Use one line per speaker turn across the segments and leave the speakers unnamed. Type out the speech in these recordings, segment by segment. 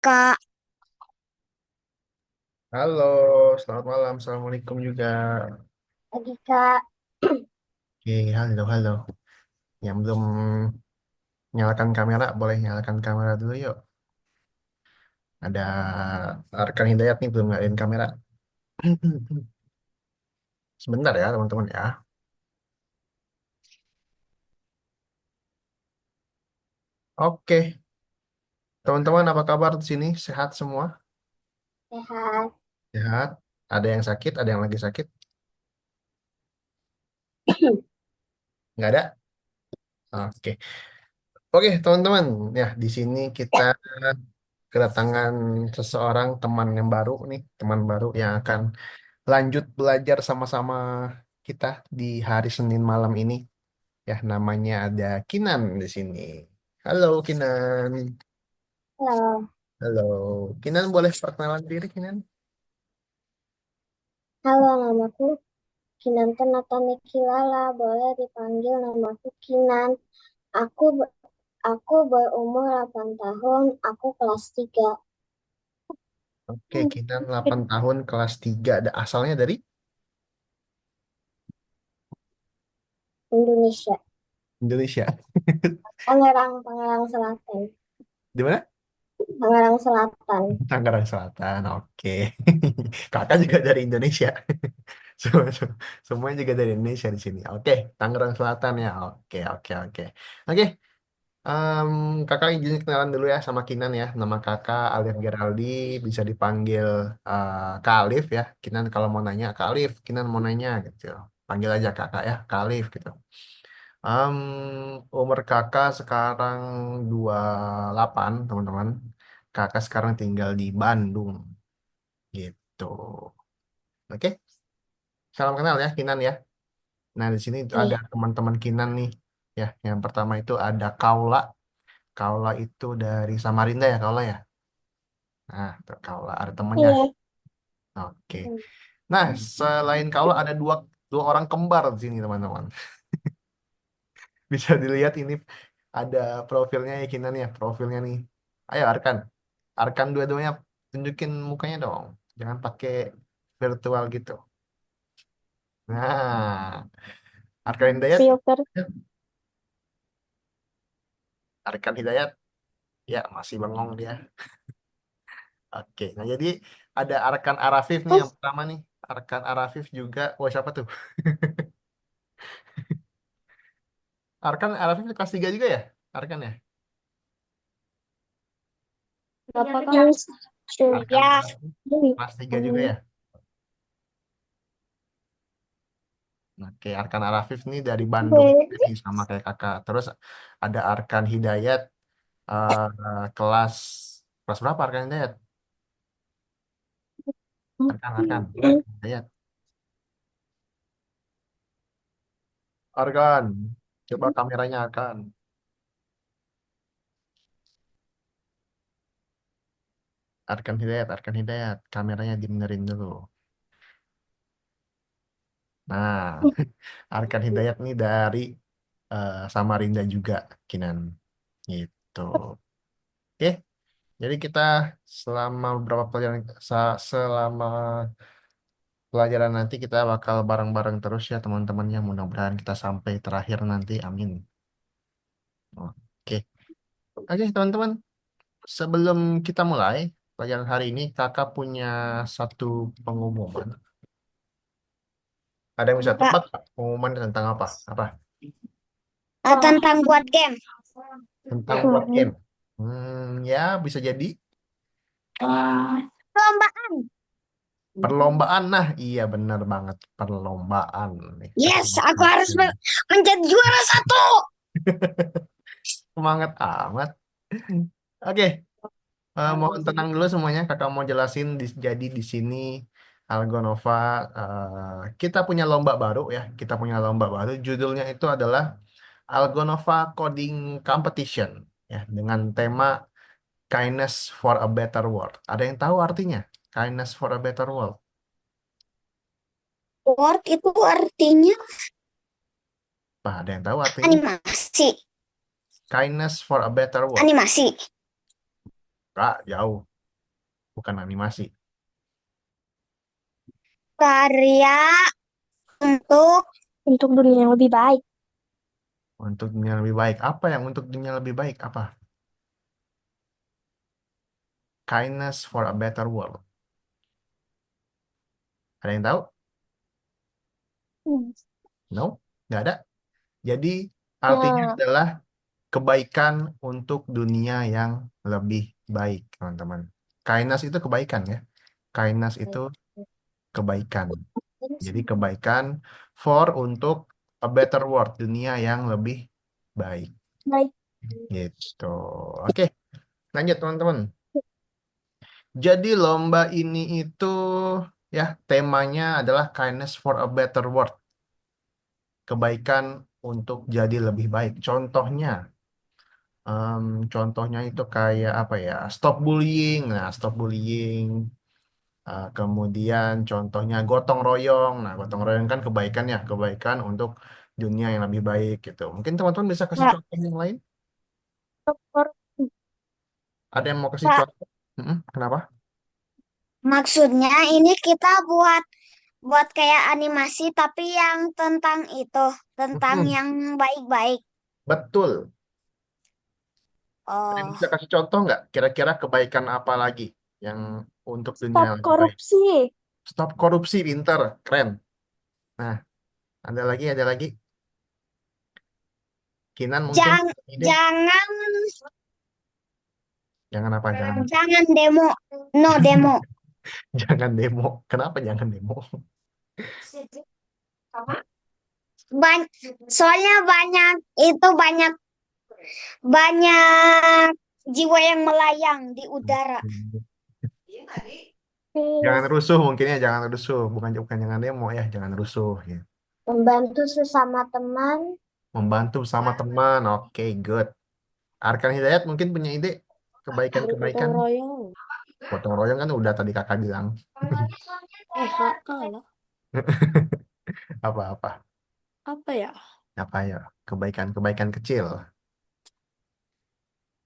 Kak,
Halo, selamat malam. Assalamualaikum juga.
lagi Kak.
Oke, halo, halo. Yang belum nyalakan kamera, boleh nyalakan kamera dulu yuk. Ada rekan Hidayat nih belum nyalain kamera. Sebentar ya, teman-teman ya. Oke, teman-teman apa kabar di sini? Sehat semua?
Sehat.
Sehat. Ada yang sakit, ada yang lagi sakit? Nggak ada? Oke. Oke, teman-teman. Ya, di sini kita kedatangan seseorang teman yang baru nih, teman baru yang akan lanjut belajar sama-sama kita di hari Senin malam ini. Ya, namanya ada Kinan di sini. Halo Kinan.
Halo.
Halo. Kinan boleh perkenalan diri Kinan?
Halo, namaku Kinanto Natami Kilala. Boleh dipanggil namaku Kinan. Aku be- aku berumur 8 tahun. Aku kelas 3
Oke, Kinan 8 tahun kelas 3. Ada asalnya dari
Indonesia.
Indonesia.
Tangerang, Tangerang Selatan.
Di mana?
Tangerang Selatan.
Tangerang Selatan. Oke. Kakak juga dari Indonesia. Semuanya juga dari Indonesia di sini. Oke, Tangerang Selatan ya. Oke, oke, oke. Oke, Em, kakak izin kenalan dulu ya sama Kinan ya. Nama kakak Alif Geraldi, bisa dipanggil Kak Alif ya. Kinan kalau mau nanya Kak Alif, Kinan mau nanya gitu. Panggil aja kakak ya, Kak Alif gitu. Em, Umur kakak sekarang 28 teman-teman. Kakak sekarang tinggal di Bandung gitu. Oke, salam kenal ya Kinan ya. Nah di sini ada
Oke.
teman-teman Kinan nih ya. Yang pertama itu ada Kaula. Kaula itu dari Samarinda ya Kaula ya. Nah, tuh Kaula ada temennya.
Iya.
Oke. Nah, selain Kaula ada dua dua orang kembar di sini teman-teman. Bisa dilihat ini ada profilnya ya Kinan ya, profilnya nih. Ayo Arkan, Arkan dua-duanya tunjukin mukanya dong. Jangan pakai virtual gitu. Nah, Arkan Hidayat,
Filter.
Arkan Hidayat, ya masih bengong dia. Oke, nah jadi ada Arkan Arafif nih yang pertama nih. Arkan Arafif juga, oh siapa tuh? Arkan Arafif kelas 3 juga ya? Arkan ya?
Bapak kamu
Arkan
Surya.
Arafif kelas 3 juga ya? Oke, Arkan Arafif nih dari Bandung nih sama kayak kakak. Terus ada Arkan Hidayat kelas kelas berapa Arkan Hidayat? Arkan Hidayat. Arkan, coba kameranya Arkan. Arkan Hidayat. Kameranya dibenerin dulu. Nah, Arkan Hidayat nih dari Samarinda juga, Kinan. Gitu. Oke, jadi kita selama beberapa pelajaran selama pelajaran nanti kita bakal bareng-bareng terus ya teman-temannya. Mudah-mudahan kita sampai terakhir nanti. Amin. Oke. Oke, teman-teman. Sebelum kita mulai pelajaran hari ini, kakak punya satu pengumuman. Ada yang bisa
Kak,
tebak Kak, pengumuman tentang apa? Apa?
tentang buat game.
Tentang buat game. Ya bisa jadi
Perlombaan.
perlombaan. Nah, iya benar banget perlombaan nih.
Yes, aku
Perlombaan.
harus menjadi juara satu.
Semangat amat. Oke, mohon tenang dulu semuanya. Kakak mau jelasin jadi di sini Algonova kita punya lomba baru ya. Kita punya lomba baru. Judulnya itu adalah Algonova Coding Competition ya dengan tema Kindness for a Better World. Ada yang tahu artinya? Kindness for a Better World.
Word itu artinya
Apa ada yang tahu artinya?
animasi.
Kindness for a Better World.
Animasi.
Kak, jauh. bukan animasi.
Karya untuk dunia yang lebih baik.
Untuk dunia lebih baik. Apa yang untuk dunia lebih baik? Apa? Kindness for a better world. Ada yang tahu?
Hmm.
No? Nggak ada. Jadi artinya
Ya,
adalah kebaikan untuk dunia yang lebih baik, teman-teman. Kindness itu kebaikan ya. Kindness itu kebaikan. Jadi kebaikan for untuk a better world, dunia yang lebih baik.
baik.
Gitu. Oke, lanjut teman-teman. Jadi lomba ini itu ya temanya adalah kindness for a better world. Kebaikan untuk jadi lebih baik. Em, contohnya itu kayak apa ya? Stop bullying. Nah, stop bullying. Kemudian contohnya gotong royong. Nah, gotong royong kan kebaikan ya, kebaikan untuk dunia yang lebih baik gitu. Mungkin teman-teman bisa kasih
Kak,
contoh yang lain?
dokter.
Ada yang mau kasih
Kak,
contoh? Kenapa?
maksudnya ini kita buat buat kayak animasi tapi yang tentang itu, tentang
Mm-mm,
yang baik-baik.
betul. Ada yang bisa
Oh,
kasih contoh nggak? Kira-kira kebaikan apa lagi yang untuk dunia
stop
yang lebih baik?
korupsi.
Stop korupsi, pinter, keren. Nah, ada lagi. Kinan mungkin
Jangan
ide.
jangan
Jangan apa? Jangan
jangan demo. No demo.
jangan demo. Kenapa jangan demo?
Soalnya banyak itu banyak banyak jiwa yang melayang di udara.
Jangan
Please.
rusuh mungkin ya, jangan rusuh. Bukan bukan jangan demo ya, jangan rusuh ya.
Membantu sesama teman.
Membantu sama teman. Oke, good. Arkan Hidayat mungkin punya ide kebaikan-kebaikan.
Gotong royong.
Gotong royong kan udah tadi kakak bilang.
HA lah.
Apa-apa.
Apa ya?
Apa ya? Kebaikan-kebaikan kecil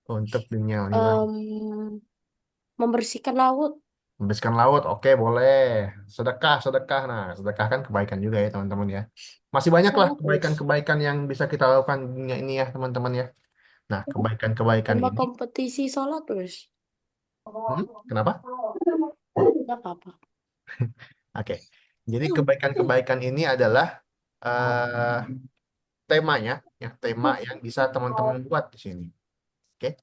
untuk dunia yang lebih baik.
Em, membersihkan laut.
Membersihkan laut, oke boleh. Sedekah, sedekah. Nah, sedekah kan kebaikan juga ya teman-teman ya. Masih banyak lah
Bagus.
kebaikan-kebaikan yang bisa kita lakukan di dunia ini ya teman-teman ya. Nah, kebaikan-kebaikan
Lomba
ini,
kompetisi sholat terus.
kenapa?
Gak apa-apa.
Oke. Jadi kebaikan-kebaikan ini adalah eh, temanya, ya tema yang bisa teman-teman buat di sini. Oke.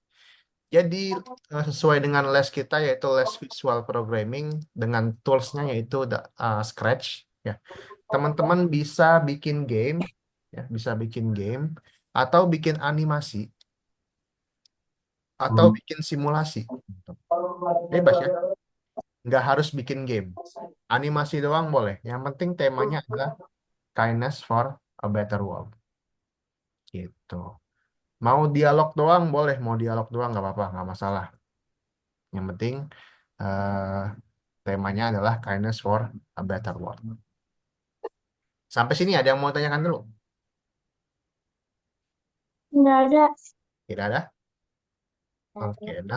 Jadi sesuai dengan les kita yaitu les visual programming dengan toolsnya yaitu Scratch. Ya, teman-teman bisa bikin game, ya, bisa bikin game atau bikin animasi atau bikin simulasi. Bebas ya, nggak harus bikin game. Animasi doang boleh. Yang penting temanya adalah kindness for a better world. Gitu. Mau dialog doang boleh, mau dialog doang nggak apa-apa, nggak masalah. Yang penting eh, temanya adalah kindness for a better world. Sampai sini ada yang mau tanyakan dulu?
Nggak ada.
Tidak ada? Oke. Nah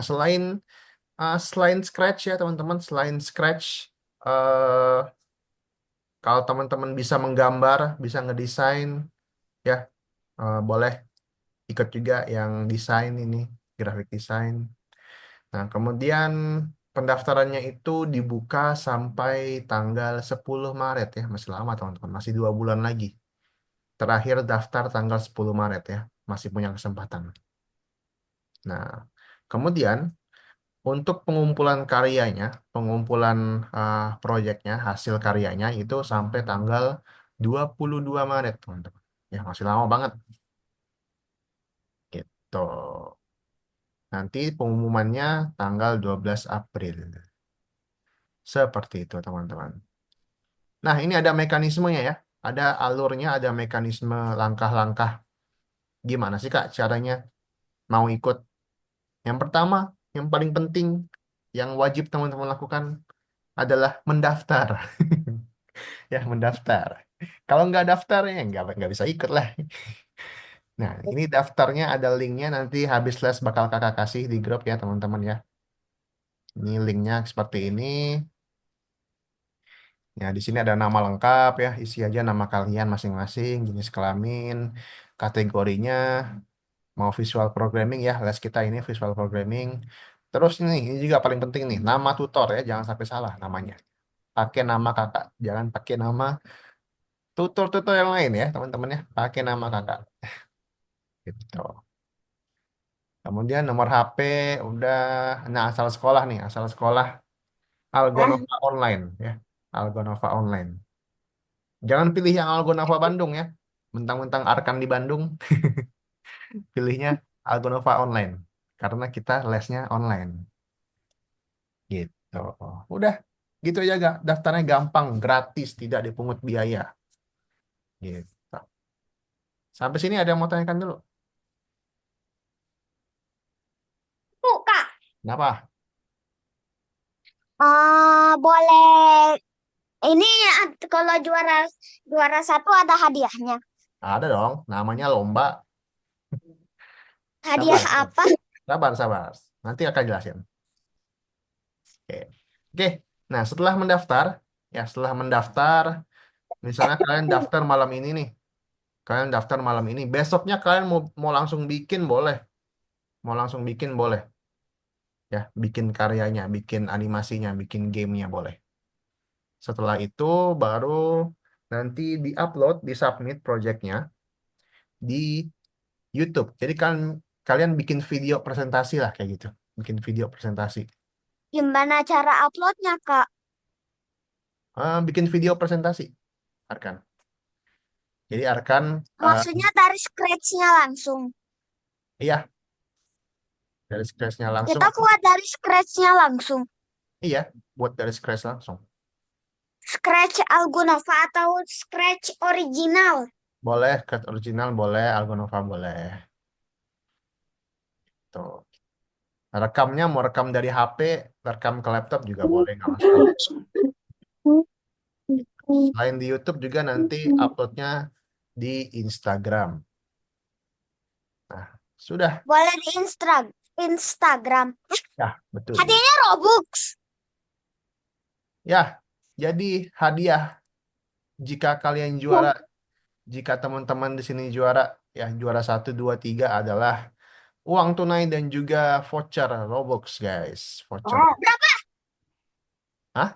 selain Scratch ya teman-teman, selain Scratch, eh kalau teman-teman bisa menggambar, bisa ngedesain, ya boleh ikut juga yang desain ini, graphic design. Nah, kemudian pendaftarannya itu dibuka sampai tanggal 10 Maret ya. Masih lama teman-teman, masih 2 bulan lagi. Terakhir daftar tanggal 10 Maret ya. Masih punya kesempatan. Nah, kemudian untuk pengumpulan karyanya, pengumpulan proyeknya, hasil karyanya itu sampai tanggal 22 Maret teman-teman. Ya, masih lama banget. Gitu. Nanti pengumumannya tanggal 12 April. Seperti itu teman-teman. Nah, ini ada mekanismenya ya. Ada alurnya, ada mekanisme langkah-langkah. Gimana sih Kak caranya mau ikut? Yang pertama, yang paling penting, yang wajib teman-teman lakukan adalah mendaftar. Ya, mendaftar. Kalau nggak daftar, ya nggak bisa ikut lah. Nah, ini daftarnya ada linknya nanti habis les bakal kakak kasih di grup ya teman-teman ya. Ini linknya seperti ini. Ya, di sini ada nama lengkap ya, isi aja nama kalian masing-masing, jenis kelamin, kategorinya, mau visual programming ya, les kita ini visual programming. Terus ini juga paling penting nih, nama tutor ya, jangan sampai salah namanya. Pakai nama kakak, jangan pakai nama tutor-tutor yang lain ya, teman-teman ya, pakai nama kakak. Gitu. Kemudian nomor HP, udah, nah asal sekolah nih, asal sekolah Algonova Online ya, Algonova Online. Jangan pilih yang Algonova Bandung ya. Mentang-mentang Arkan di Bandung, pilihnya Algonova Online. Karena kita lesnya online. Gitu. Udah, gitu aja gak? Daftarnya gampang, gratis, tidak dipungut biaya. Gitu. Sampai sini ada yang mau tanyakan dulu?
Bu, Kak,
Kenapa?
boleh ini kalau juara juara satu ada hadiahnya.
Ada dong, namanya lomba. Sabar,
Hadiah
sabar,
apa?
sabar, sabar. Nanti akan jelasin. Oke. Oke. Nah, setelah mendaftar, ya setelah mendaftar, misalnya kalian daftar malam ini nih. Kalian daftar malam ini. Besoknya kalian mau langsung bikin boleh. Mau langsung bikin boleh. Ya, bikin karyanya, bikin animasinya, bikin gamenya boleh. Setelah itu baru nanti di-upload, di-submit projectnya di YouTube. Jadi kalian bikin video presentasi lah kayak gitu. Bikin video presentasi.
Gimana cara uploadnya, Kak?
Bikin video presentasi, Arkan. Jadi Arkan,
Maksudnya dari scratch-nya langsung.
iya, dari scratch-nya langsung.
Kita buat dari scratch-nya langsung.
Iya, buat dari scratch langsung.
Scratch Algonova atau scratch original.
Boleh, scratch original boleh, Algonova boleh. Tuh. Rekamnya mau rekam dari HP, rekam ke laptop juga boleh, nggak masalah. Selain di YouTube juga nanti uploadnya di Instagram. Nah, sudah.
Boleh di Instagram.
Ya, betul.
Hadiahnya Robux.
Ya, jadi hadiah jika kalian juara, jika teman-teman di sini juara, ya juara 1, 2, 3 adalah uang tunai dan juga voucher Robux, guys. Voucher.
Berapa?
Hah?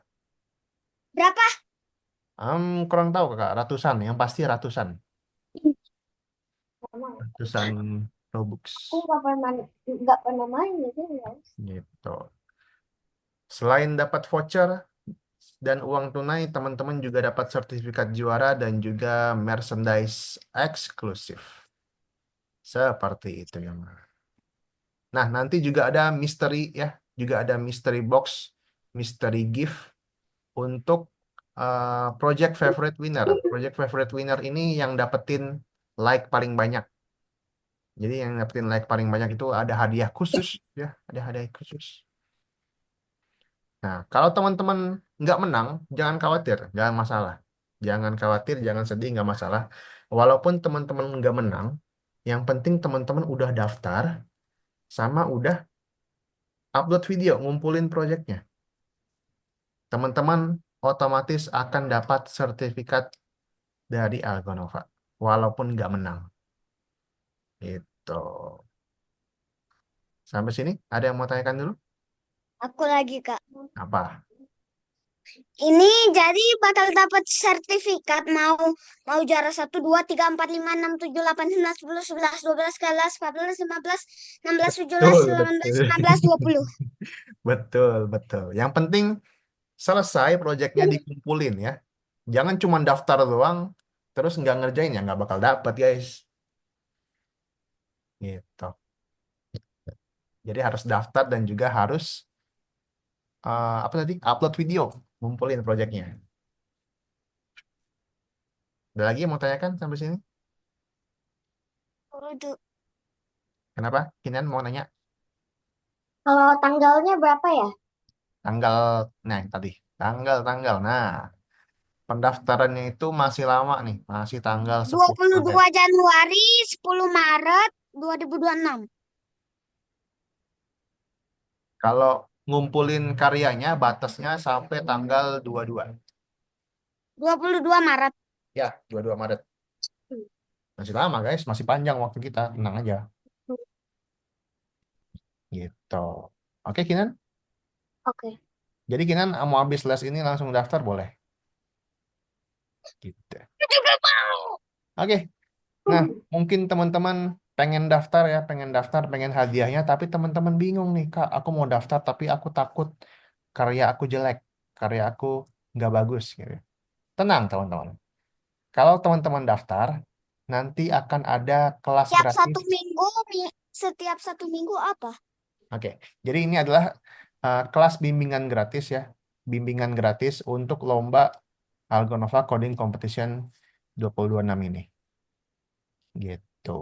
Berapa?
Kurang tahu kakak, ratusan, yang pasti ratusan. Ratusan Robux.
Aku nggak pernah main gitu ya.
Gitu. Selain dapat voucher dan uang tunai, teman-teman juga dapat sertifikat juara dan juga merchandise eksklusif. Seperti itu ya. Nah, nanti juga ada mystery ya, juga ada mystery box, mystery gift untuk project favorite winner. Project favorite winner ini yang dapetin like paling banyak. Jadi yang dapetin like paling banyak itu ada hadiah khusus ya, ada hadiah khusus. Nah, kalau teman-teman nggak menang, jangan khawatir, jangan masalah. Jangan khawatir, jangan sedih, nggak masalah. Walaupun teman-teman nggak menang, yang penting teman-teman udah daftar, sama udah upload video, ngumpulin projectnya. Teman-teman otomatis akan dapat sertifikat dari Algonova, walaupun nggak menang. Itu. Sampai sini, ada yang mau tanyakan dulu?
Aku lagi, Kak.
Apa?
Ini jadi bakal dapat sertifikat mau juara 1, 2, 3, 4, 5, 6, 7, 8, 9, 10, 11, 12, 13, 14, 15, 16, 17, 18, 19, 20.
Betul,
19, 18, 19, 20.
betul, betul. Yang penting selesai proyeknya dikumpulin ya. Jangan cuma daftar doang, terus nggak ngerjain ya nggak bakal dapet guys. Gitu. Jadi harus daftar dan juga harus apa tadi? Upload video, ngumpulin proyeknya. Ada lagi yang mau tanyakan sampai sini?
Waduh.
Kenapa? Kinan mau nanya
Kalau tanggalnya berapa ya?
tanggal, nah yang tadi tanggal. Nah, pendaftarannya itu masih lama nih, masih tanggal
Dua
10
puluh
Maret.
dua Januari, 10 Maret 2026.
Kalau ngumpulin karyanya batasnya sampai tanggal 22.
22 Maret.
Ya, 22 Maret. Masih lama guys, masih panjang waktu kita, tenang aja. Gitu. Oke Kinan,
Oke.
jadi Kinan mau habis les ini langsung daftar boleh? Gitu.
Juga mau.
Oke, nah mungkin teman-teman pengen daftar ya, pengen hadiahnya, tapi teman-teman bingung nih, Kak, aku mau daftar tapi aku takut karya aku jelek, karya aku nggak bagus gitu. Tenang teman-teman. Kalau teman-teman daftar, nanti akan ada kelas
Setiap
gratis.
satu minggu, setiap satu minggu apa?
Oke, jadi ini adalah kelas bimbingan gratis ya. Bimbingan gratis untuk lomba Algonova Coding Competition 2026 ini. Gitu.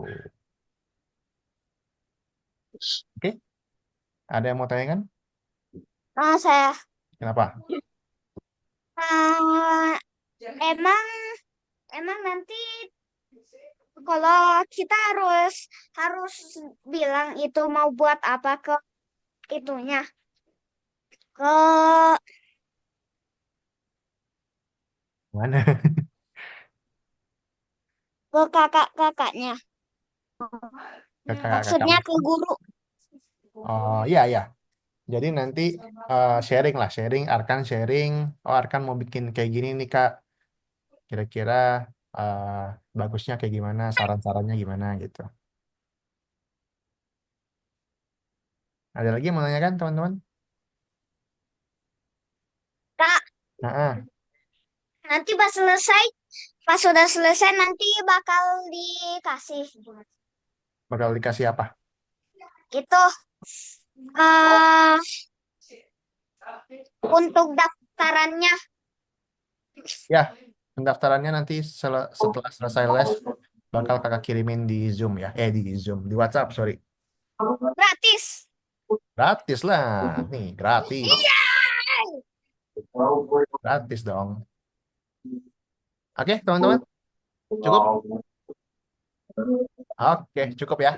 Oke, ada yang mau tanyakan?
Saya
Kenapa?
eh, emang emang nanti kalau kita harus harus bilang itu mau buat apa ke itunya ke
Mana?
kakak-kakaknya.
Ke kakak-kakak.
Maksudnya ke guru.
Oh iya, iya. Jadi nanti sharing lah, sharing. Arkan sharing. Oh, Arkan mau bikin kayak gini nih, Kak. Kira-kira eh, bagusnya kayak gimana, saran-sarannya gimana gitu. Ada lagi yang mau nanya kan, teman-teman?
Kak,
Nah,
nanti pas sudah selesai nanti bakal dikasih
bakal dikasih apa?
itu eh untuk daftarannya.
Ya, pendaftarannya nanti setelah selesai les bakal kakak kirimin di Zoom ya. Di Zoom, di WhatsApp, sorry.
Gratis.
Gratis lah, nih gratis,
Iya.
gratis dong. Oke, teman-teman, cukup? Oke, cukup ya.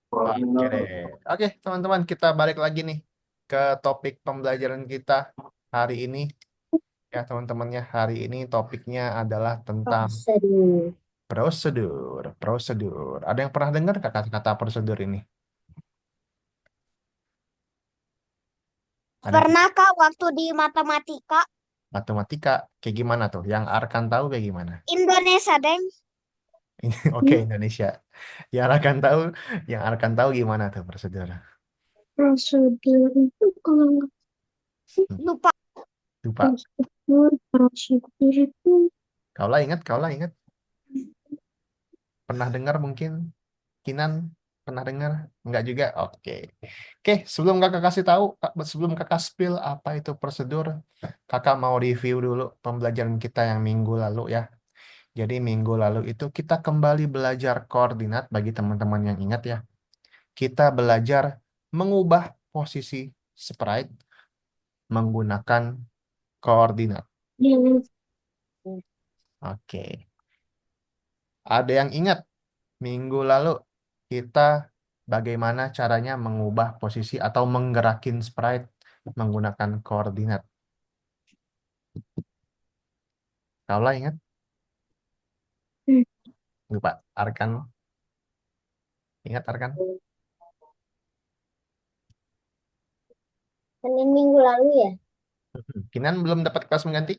Oke deh. Oke, teman-teman, kita balik lagi nih ke topik pembelajaran kita hari ini. Ya, teman-temannya, hari ini topiknya adalah tentang
Sedih.
prosedur. Prosedur. Ada yang pernah dengar nggak kata-kata prosedur ini? Ada yang
Pernah Kak waktu di matematika
matematika kayak gimana tuh? Yang Arkan tahu kayak gimana?
Indonesia, Deng.
Oke, Indonesia. Yang Arkan tahu gimana tuh prosedur?
Prosedur itu kalau nggak lupa.
Lupa.
Prosedur itu
Kau lah ingat. Pernah dengar mungkin? Kinan pernah dengar? Enggak juga? Oke. Oke, sebelum kakak kasih tahu, sebelum kakak spill apa itu prosedur, kakak mau review dulu pembelajaran kita yang minggu lalu ya. Jadi minggu lalu itu kita kembali belajar koordinat bagi teman-teman yang ingat ya. Kita belajar mengubah posisi sprite menggunakan koordinat. Oke. Ada yang ingat minggu lalu kita bagaimana caranya mengubah posisi atau menggerakin sprite menggunakan koordinat. Kalau lah ingat? Lupa. Arkan. Ingat Arkan?
Senin minggu lalu ya.
Kinan belum dapat kelas mengganti?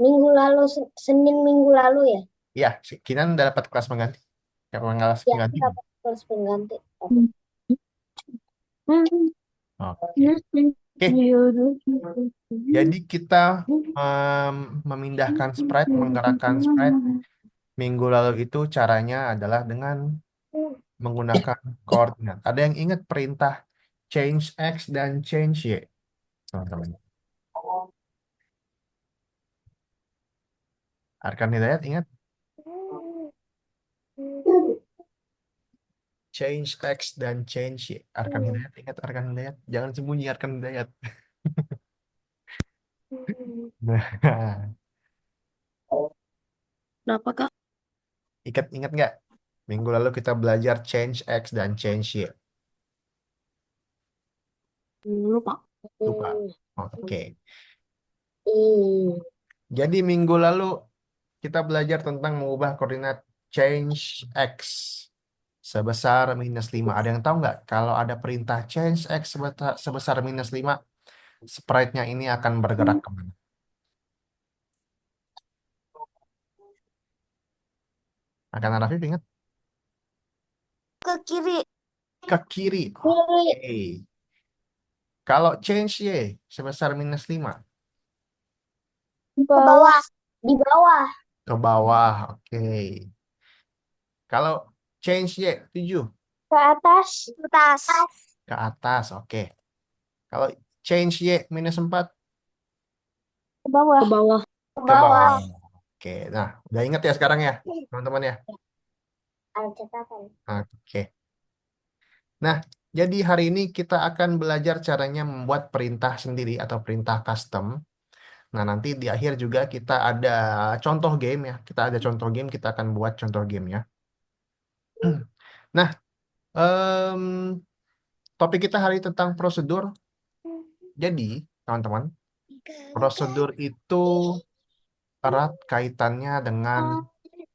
Minggu lalu Senin minggu lalu ya.
Iya, Kinan udah dapat kelas mengganti. Kelas
Ya, aku
pengganti.
dapat kelas pengganti.
Oke. Oke, jadi kita memindahkan sprite, menggerakkan sprite minggu lalu itu caranya adalah dengan menggunakan koordinat. Ada yang ingat perintah change X dan change Y, teman-teman? Arkan Hidayat ingat? Change X dan change Y. Arkan Hidayat ingat Arkan Hidayat? Jangan sembunyi Arkan Hidayat. Nah,
Kenapa, Kak?
ingat nggak? Minggu lalu kita belajar change X dan change Y.
Lupa.
Lupa.
Hmm.
Oke.
Hmm.
Jadi minggu lalu kita belajar tentang mengubah koordinat change X sebesar -5. Ada yang tahu nggak kalau ada perintah change X sebesar -5, sprite-nya ini akan bergerak kemana? Akan Rafif ingat?
Ke kiri.
Ke kiri.
Kiri.
Oke. Kalau change Y sebesar -5,
Ke bawah. Di bawah.
ke bawah. Oke. Kalau change Y 7,
Ke atas. Ke atas.
ke atas. Oke. Kalau change Y -4,
Ke bawah.
Ke bawah.
Ke
ke bawah.
bawah.
Oke. Nah, udah ingat ya sekarang ya, teman-teman ya?
Ada catatan.
Oke. Nah, jadi hari ini kita akan belajar caranya membuat perintah sendiri atau perintah custom. Nah, nanti di akhir juga kita ada contoh game ya. Kita ada contoh game, kita akan buat contoh gamenya. Nah, em, topik kita hari ini tentang prosedur. Jadi, teman-teman, prosedur itu erat kaitannya dengan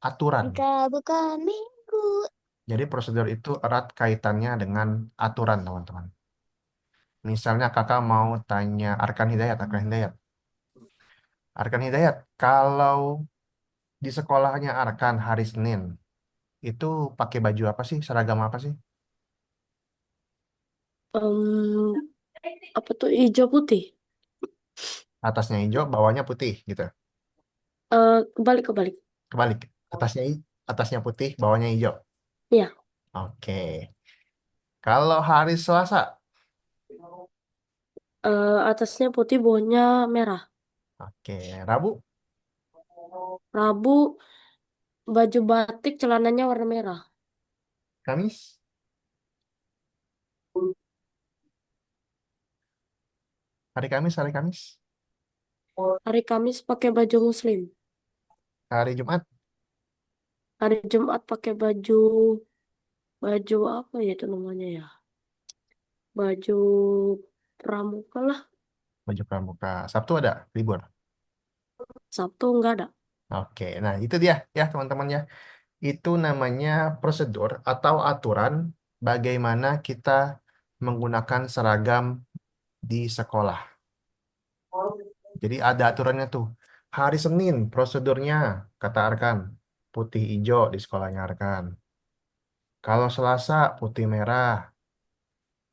aturan.
Jika bukan minggu.
Jadi, prosedur itu erat kaitannya dengan aturan, teman-teman. Misalnya kakak mau tanya Arkan Hidayat, Arkan Hidayat. Arkan Hidayat, kalau di sekolahnya Arkan hari Senin, itu pakai baju apa sih? Seragam apa sih?
Em, apa tuh hijau putih?
Atasnya hijau, bawahnya putih gitu.
Kebalik kebalik.
Kebalik. Atasnya putih, bawahnya hijau.
Iya.
Oke. Kalau hari Selasa,
Atasnya putih, bawahnya merah.
oke. Rabu,
Rabu baju batik, celananya warna merah.
Kamis, hari Kamis,
Hari Kamis pakai baju Muslim.
hari Jumat,
Hari Jumat pakai baju baju apa ya itu namanya ya? Baju pramuka lah.
baju pramuka. Sabtu ada libur.
Sabtu nggak ada.
Oke, nah itu dia ya teman-teman ya. Itu namanya prosedur atau aturan bagaimana kita menggunakan seragam di sekolah. Jadi ada aturannya tuh. Hari Senin prosedurnya kata Arkan putih hijau di sekolahnya Arkan. Kalau Selasa putih merah.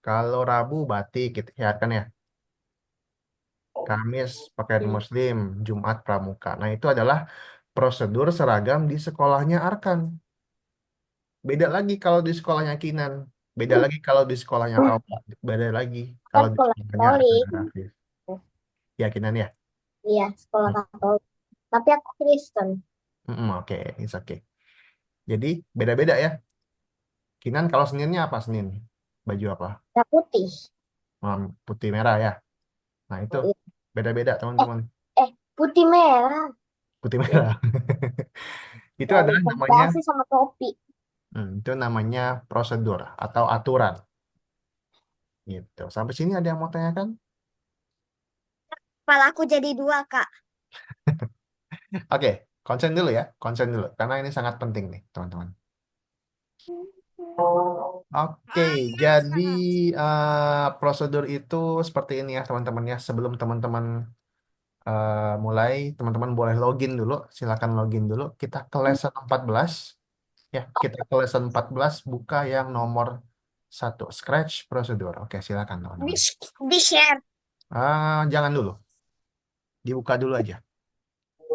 Kalau Rabu batik gitu ya Arkan ya. Kamis pakaian
Hmm.
Muslim, Jumat pramuka. Nah itu adalah prosedur seragam di sekolahnya Arkan. Beda lagi kalau di sekolahnya Kinan. Beda lagi kalau di sekolahnya Aula. Beda lagi
Kan
kalau di
sekolah
sekolahnya Arkan
Katolik.
Arafif. Ya Kinan ya.
Iya, sekolah Katolik. Tapi aku Kristen.
Oke, it's okay. Jadi beda-beda ya. Kinan kalau Seninnya apa Senin? Baju apa?
Merah putih.
Putih merah ya. Nah itu
Oh, iya.
beda-beda
Eh,
teman-teman.
putih merah.
Putih
Ya,
merah. Itu
dari
adalah namanya,
kombinasi sama topi.
itu namanya prosedur atau aturan. Gitu. Sampai sini ada yang mau tanyakan?
Kepala aku jadi dua, Kak.
Oke, konsen dulu ya, konsen dulu. Karena ini sangat penting nih teman-teman. Oke, jadi prosedur itu seperti ini ya teman-teman ya. Sebelum teman-teman mulai, teman-teman boleh login dulu. Silakan login dulu. Kita ke lesson 14. Ya, kita ke lesson 14 buka yang nomor 1, Scratch Prosedur. Oke, silakan
Di,
teman-teman.
di share.
Jangan dulu, dibuka dulu aja.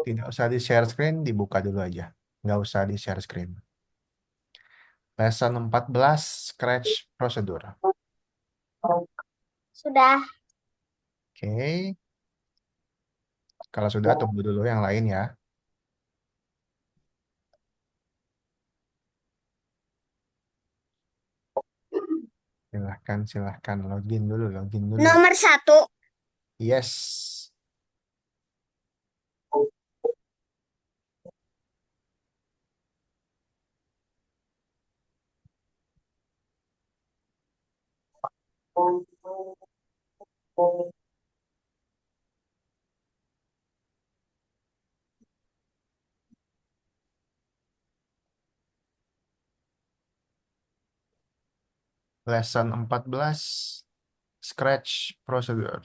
Tidak usah di share screen, dibuka dulu aja. Nggak usah di share screen. Lesson 14, Scratch Prosedur.
Sudah.
Oke, kalau sudah tunggu dulu yang lain ya. Silahkan, silahkan. Login dulu, login dulu.
Nomor satu.
Yes. Lesson 14, Scratch Procedure.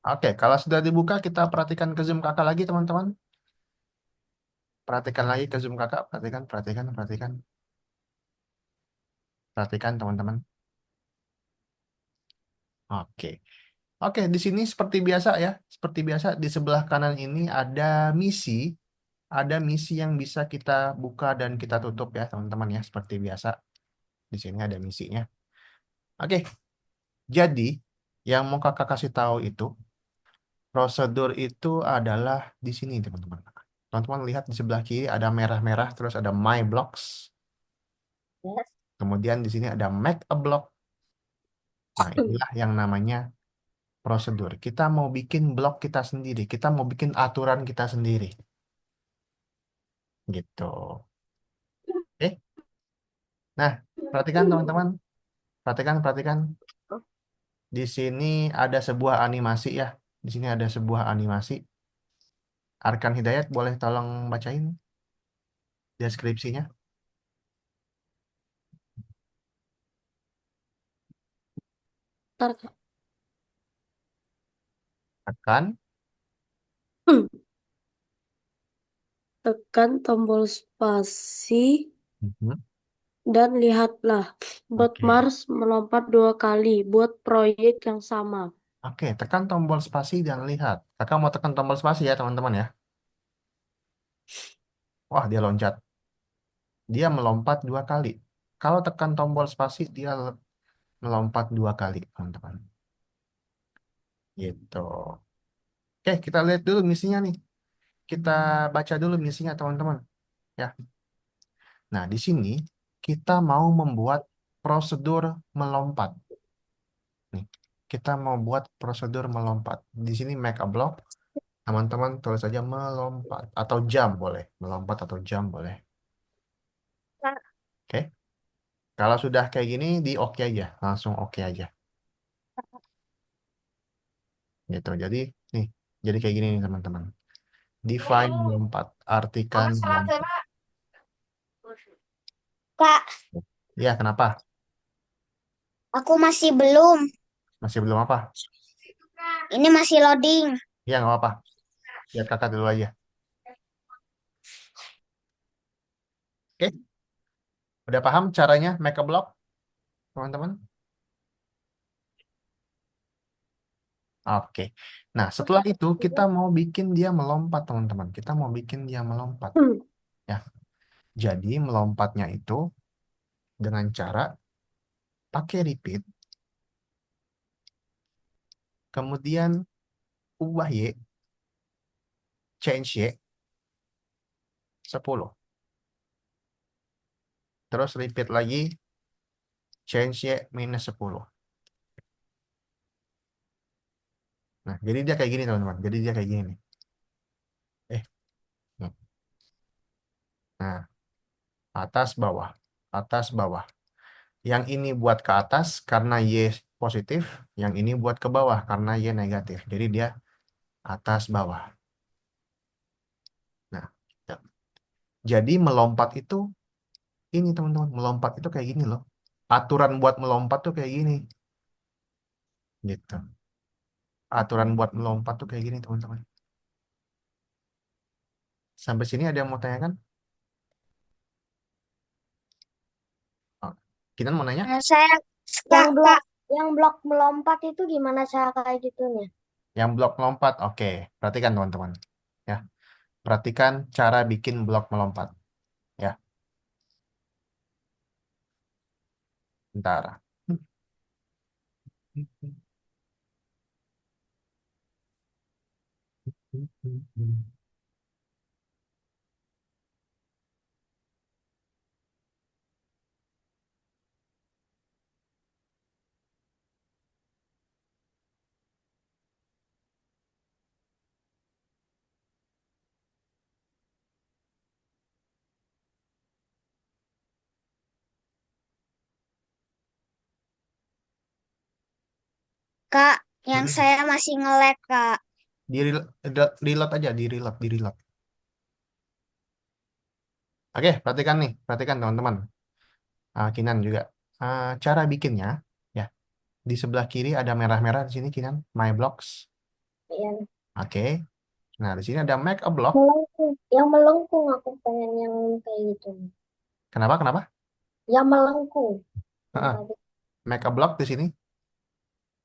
Oke, kalau sudah dibuka, kita perhatikan ke Zoom kakak lagi, teman-teman. Perhatikan lagi ke Zoom kakak. Perhatikan, perhatikan, perhatikan. Perhatikan, teman-teman. Oke. Oke, di sini seperti biasa ya. Seperti biasa, di sebelah kanan ini ada misi. Ada misi yang bisa kita buka dan kita tutup ya, teman-teman ya. Seperti biasa. Di sini ada misinya. Oke, jadi yang mau kakak kasih tahu itu, prosedur itu adalah di sini, teman-teman. Teman-teman lihat di sebelah kiri ada merah-merah, terus ada My Blocks.
Yes.
Kemudian di sini ada Make a Block. Nah, inilah yang namanya prosedur. Kita mau bikin blok kita sendiri. Kita mau bikin aturan kita sendiri. Gitu. Oke. Nah, perhatikan teman-teman. Perhatikan, perhatikan. Di sini ada sebuah animasi ya. Di sini ada sebuah animasi. Arkan Hidayat boleh tolong bacain deskripsinya.
Ntar, Kak.
Arkan.
Tekan tombol spasi
Mhm.
dan lihatlah. Bot
Oke.
Mars melompat 2 kali buat proyek yang sama.
Oke, tekan tombol spasi dan lihat. Kakak mau tekan tombol spasi ya, teman-teman ya. Wah, dia loncat. Dia melompat 2 kali. Kalau tekan tombol spasi, dia melompat 2 kali, teman-teman. Gitu. Oke, kita lihat dulu misinya nih. Kita baca dulu misinya, teman-teman. Ya. Nah, di sini kita mau membuat prosedur melompat. Nih, kita mau buat prosedur melompat. Di sini make a block. Teman-teman tulis saja melompat atau jump boleh. Melompat atau jump boleh. Oke. Kalau sudah kayak gini, di oke aja. Langsung oke aja. Gitu. Jadi, jadi kayak gini nih, teman-teman. Define melompat. Artikan melompat.
Kak,
Ya, kenapa?
aku masih belum.
Masih belum apa?
Ini masih loading.
Ya, nggak apa-apa. Lihat kakak dulu aja. Oke, udah paham caranya make a block, teman-teman? Oke. Nah, setelah itu kita mau bikin dia melompat, teman-teman. Kita mau bikin dia melompat. Ya. Jadi melompatnya itu dengan cara pakai repeat, kemudian ubah Y, change Y 10. Terus repeat lagi, change Y -10. Nah, jadi dia kayak gini, teman-teman. Jadi dia kayak gini nih. Eh, nih. Nah, atas bawah, atas bawah. Yang ini buat ke atas karena Y positif, yang ini buat ke bawah karena Y negatif. Jadi dia atas bawah. Nah, ya. Jadi melompat itu ini, teman-teman. Melompat itu kayak gini loh. Aturan buat melompat tuh kayak gini. Gitu. Aturan buat melompat tuh kayak gini, teman-teman. Sampai sini ada yang mau tanyakan? Oh, Kinan mau nanya?
Saya yang blok melompat itu gimana cara kayak gitunya?
Yang blok melompat, oke. Perhatikan, teman-teman. Ya, perhatikan cara bikin blok melompat. Ya, bentar.
Kak, yang
Mm-mm.
saya masih nge-lag, Kak.
Reload aja, di reload. Oke, perhatikan nih, perhatikan teman-teman. Kinan juga. Cara bikinnya, ya, di sebelah kiri ada merah-merah di sini Kinan, My Blocks.
Yang
Oke. Nah, di sini ada Make a Block.
melengkung. Yang melengkung aku pengen yang kayak gitu.
Kenapa? Kenapa?
Yang melengkung. Yang
Heeh,
tadi
Make a Block di sini,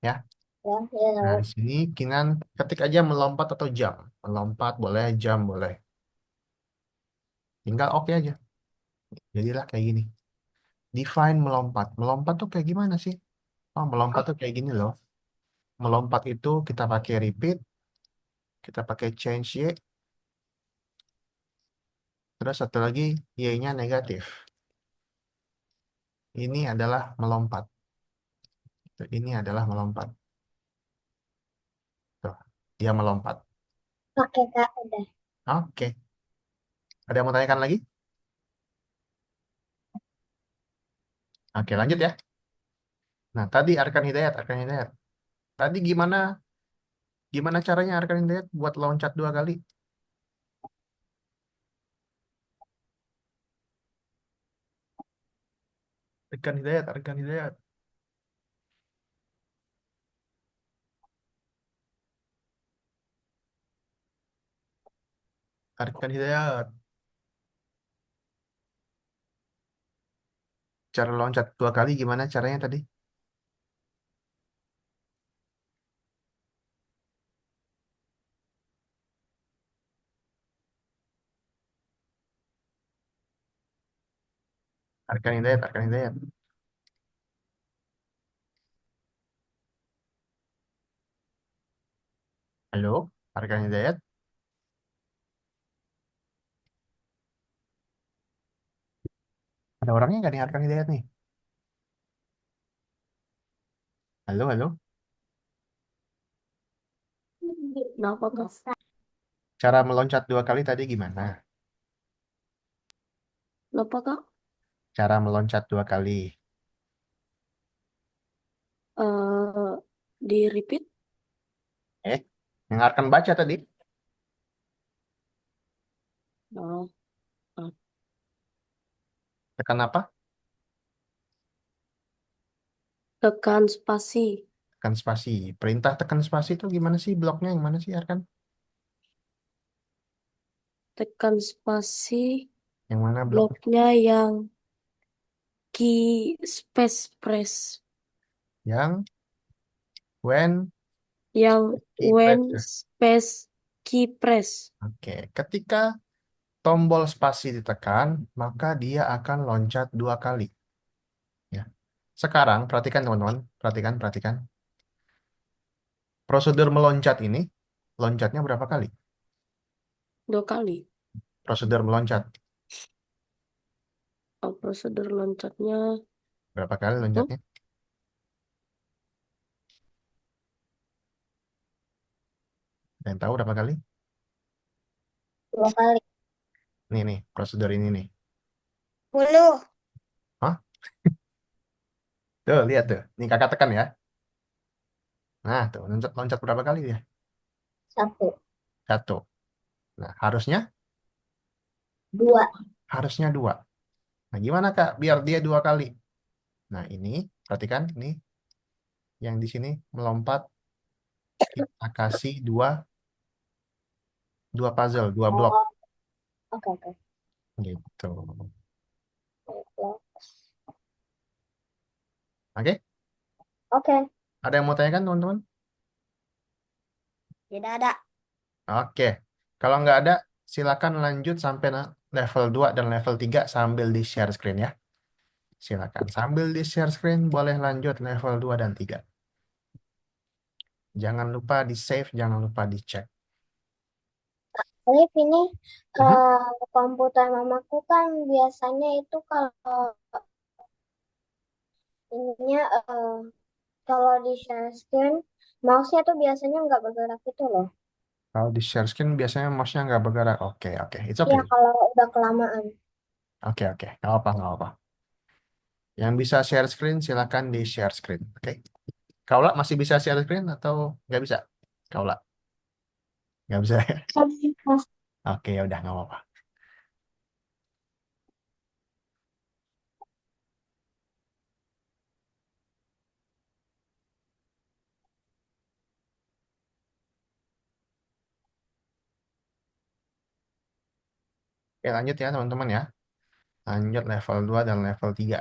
ya.
ya, ya
Nah,
tahu.
di sini Kinan ketik aja melompat atau jump. Melompat boleh, jump boleh. Tinggal oke aja. Jadilah kayak gini. Define melompat. Melompat tuh kayak gimana sih? Oh, melompat tuh kayak gini loh. Melompat itu kita pakai repeat, kita pakai change Y, terus satu lagi Y-nya negatif. Ini adalah melompat. Ini adalah melompat. Tuh, dia melompat.
Pakai Kak udah.
Oke. Ada yang mau tanyakan lagi? Oke, lanjut ya. Nah, tadi Arkan Hidayat, Arkan Hidayat. Tadi gimana gimana caranya Arkan Hidayat buat loncat 2 kali? Arkan Hidayat, Arkan Hidayat. Arkan Hidayat. Cara loncat 2 kali gimana caranya tadi? Arkan Hidayat, Arkan Hidayat. Halo, Arkan Hidayat. Ada orangnya nggak nih Arkan Hidayat nih? Halo, halo.
Kenapa, Kak?
Cara meloncat 2 kali tadi gimana?
Kenapa, Kak?
Cara meloncat 2 kali.
Eh, di repeat?
Eh, yang Arkan baca tadi.
Oh, eh,
Tekan apa?
tekan spasi.
Tekan spasi. Perintah tekan spasi itu gimana sih bloknya? Yang mana sih Arkan?
Tekan spasi
Yang mana blok?
bloknya yang key space press.
Yang when
Yang
key
when
press ya.
space key press.
Oke, ketika tombol spasi ditekan, maka dia akan loncat 2 kali. Ya. Sekarang perhatikan teman-teman, perhatikan, perhatikan. Prosedur meloncat ini, loncatnya berapa kali?
2 kali.
Prosedur meloncat
Oh, prosedur loncatnya.
berapa kali
Oh,
loncatnya? Ada yang tahu berapa kali?
2 kali.
Nih, prosedur ini nih.
10.
Hah? Tuh, lihat tuh. Nih kakak tekan ya. Nah, tuh, loncat, loncat berapa kali dia?
1.
1. Nah, harusnya,
2.
harusnya 2. Nah, gimana Kak? Biar dia 2 kali. Nah, ini, perhatikan, ini yang di sini melompat, kita kasih dua puzzle, 2 blok.
Oh, oke, oke.
Gitu.
Oke.
Oke?
Oke,
Ada yang mau tanyakan, teman-teman?
tidak ada.
Oke. Kalau nggak ada, silakan lanjut sampai level 2 dan level 3 sambil di share screen ya. Silakan. Sambil di share screen, boleh lanjut level 2 dan 3. Jangan lupa di save, jangan lupa dicek.
Liv ini
Mhm.
komputer mamaku kan biasanya itu kalau ininya kalau di share screen mouse-nya tuh biasanya nggak bergerak gitu loh.
Kalau di share screen biasanya mouse-nya nggak bergerak. Oke, oke. It's
Iya
okay.
kalau udah kelamaan.
Oke, oke. Nggak apa, nggak apa. Yang bisa share screen, silakan di share screen. Oke. Kaula masih bisa share screen atau nggak bisa? Kaula nggak bisa ya? Oke, ya udah nggak apa-apa. Oke, lanjut ya teman-teman ya. Lanjut level 2 dan level 3.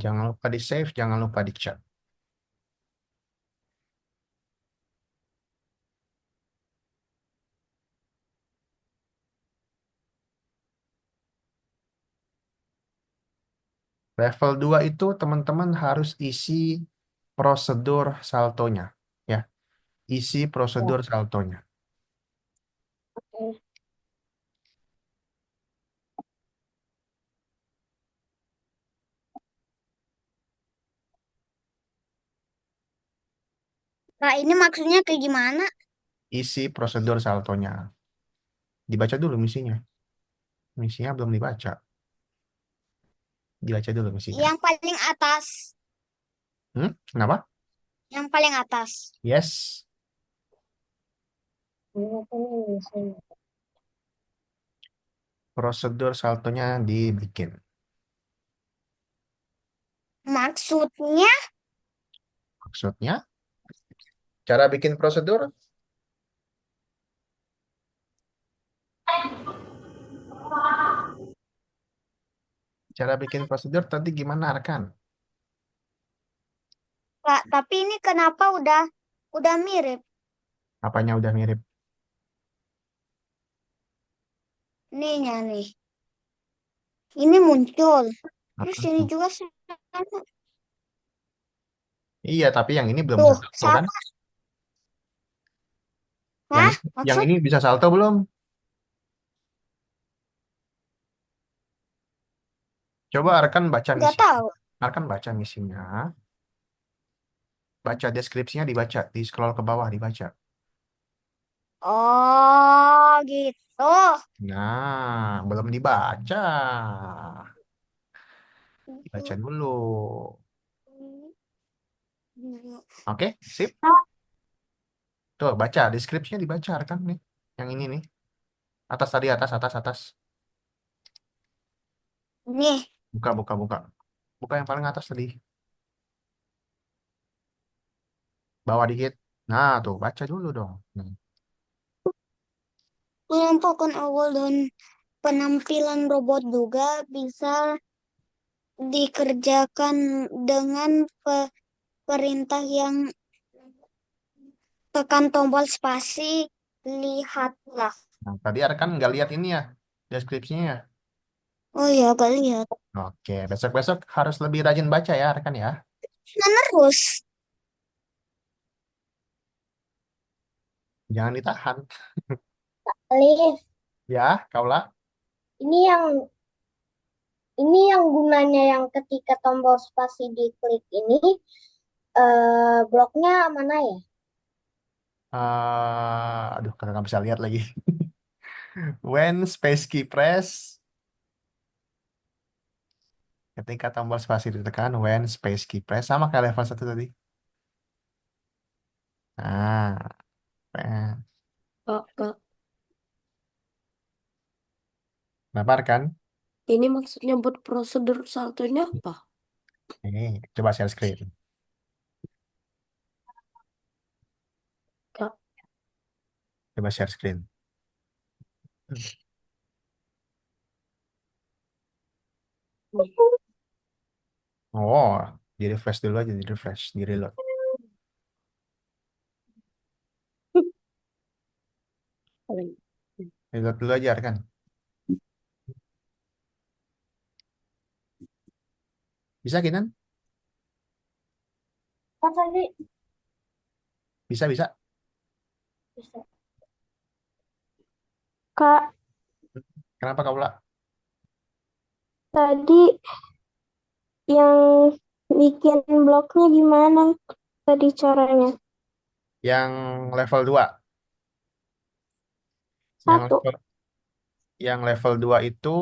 Jangan lupa di save, jangan lupa di chat. Level 2 itu teman-teman harus isi prosedur saltonya. Ya, isi
Ya,
prosedur saltonya.
oke.
Nah, ini maksudnya kayak gimana?
Isi prosedur saltonya. Dibaca dulu misinya. Misinya belum dibaca. Dibaca dulu misinya.
Yang paling atas.
Kenapa?
Yang paling atas.
Yes.
Ini kan ini sini.
Prosedur saltonya dibikin.
Maksudnya,
Maksudnya, cara bikin prosedur, tadi gimana, Arkan?
Kak, tapi ini kenapa udah mirip?
Apanya udah mirip?
Ininya nih. Ini muncul. Terus ini
Hmm.
juga sama.
Iya, tapi yang ini belum bisa
Tuh,
salto kan?
sama.
Yang
Hah?
yang
Maksud?
ini bisa salto belum? Coba Arkan baca
Nggak
misi.
tahu.
Arkan baca misinya. Baca deskripsinya dibaca. Di scroll ke bawah dibaca.
Oh, gitu.
Nah, belum dibaca. Dibaca
Gitu.
dulu. Oke, sip. Tuh, baca. Deskripsinya dibaca Arkan nih. Yang ini nih. Atas tadi, atas, atas, atas.
Nih,
Buka, buka, buka. Buka yang paling atas tadi. Bawah dikit. Nah, tuh, baca dulu dong. Nih.
penampakan awal dan penampilan robot juga bisa dikerjakan dengan perintah yang tekan tombol spasi. Lihatlah.
Nah, tadi Arkan nggak lihat ini ya, deskripsinya ya.
Oh ya, gak lihat.
Oke, besok-besok harus lebih rajin baca ya, Arkan ya.
Terus.
Jangan ditahan.
Alif,
Ya, Kaula.
ini yang gunanya yang ketika tombol spasi diklik ini, bloknya mana ya?
Aduh, kakak nggak bisa lihat lagi. When space key press, ketika tombol spasi ditekan, when space key press, sama kayak level satu tadi. Nah, eh,
Kak,
kenapa Arkan?
ini maksudnya buat prosedur saltonya apa?
Ini, coba share screen.
Kak,
Coba share screen.
nih.
Oh, di refresh dulu aja, di refresh, di reload. Reload dulu aja, Arkan. Bisa, Kinan?
Kan tadi
Bisa, bisa.
bisa.
Kak,
Kenapa Kaula?
tadi yang bikin blognya gimana tadi caranya?
Yang level 2. Yang
Satu.
level, yang level 2 itu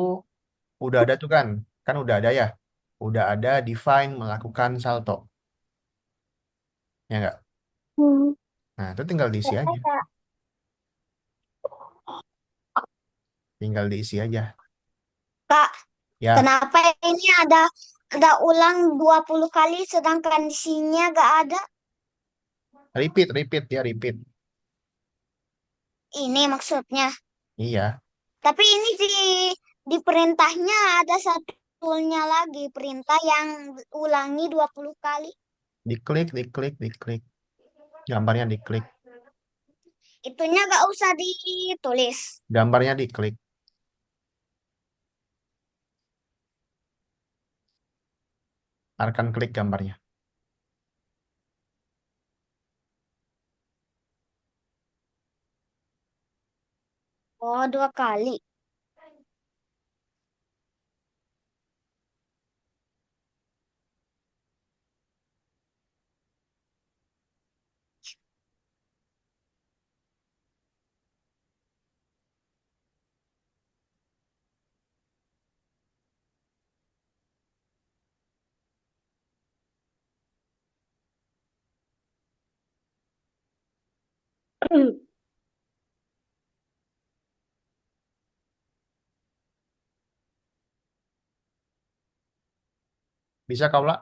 udah ada tuh kan? Kan udah ada ya. Udah ada define melakukan salto. Ya nggak?
Hmm.
Nah, itu tinggal diisi aja.
Kak,
Tinggal diisi aja.
Kak,
Ya,
kenapa ini ada ulang 20 kali sedangkan di sininya gak ada?
repeat, repeat ya, repeat.
Ini maksudnya.
Iya,
Tapi ini di perintahnya ada satunya lagi, perintah yang ulangi 20 kali.
diklik, diklik, diklik. Gambarnya diklik.
Itunya gak usah ditulis.
Gambarnya diklik. Akan klik gambarnya.
Oh, 2 kali.
Bisa kau lah?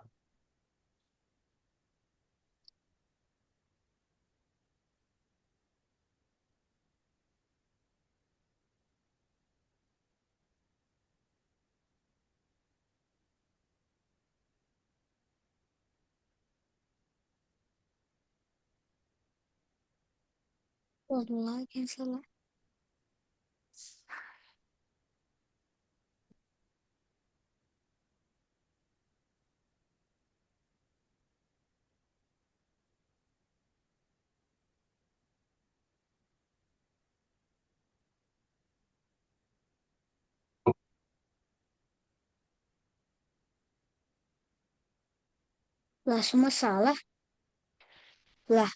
Waduh lagi yang salah. Lah, semua salah. Lah,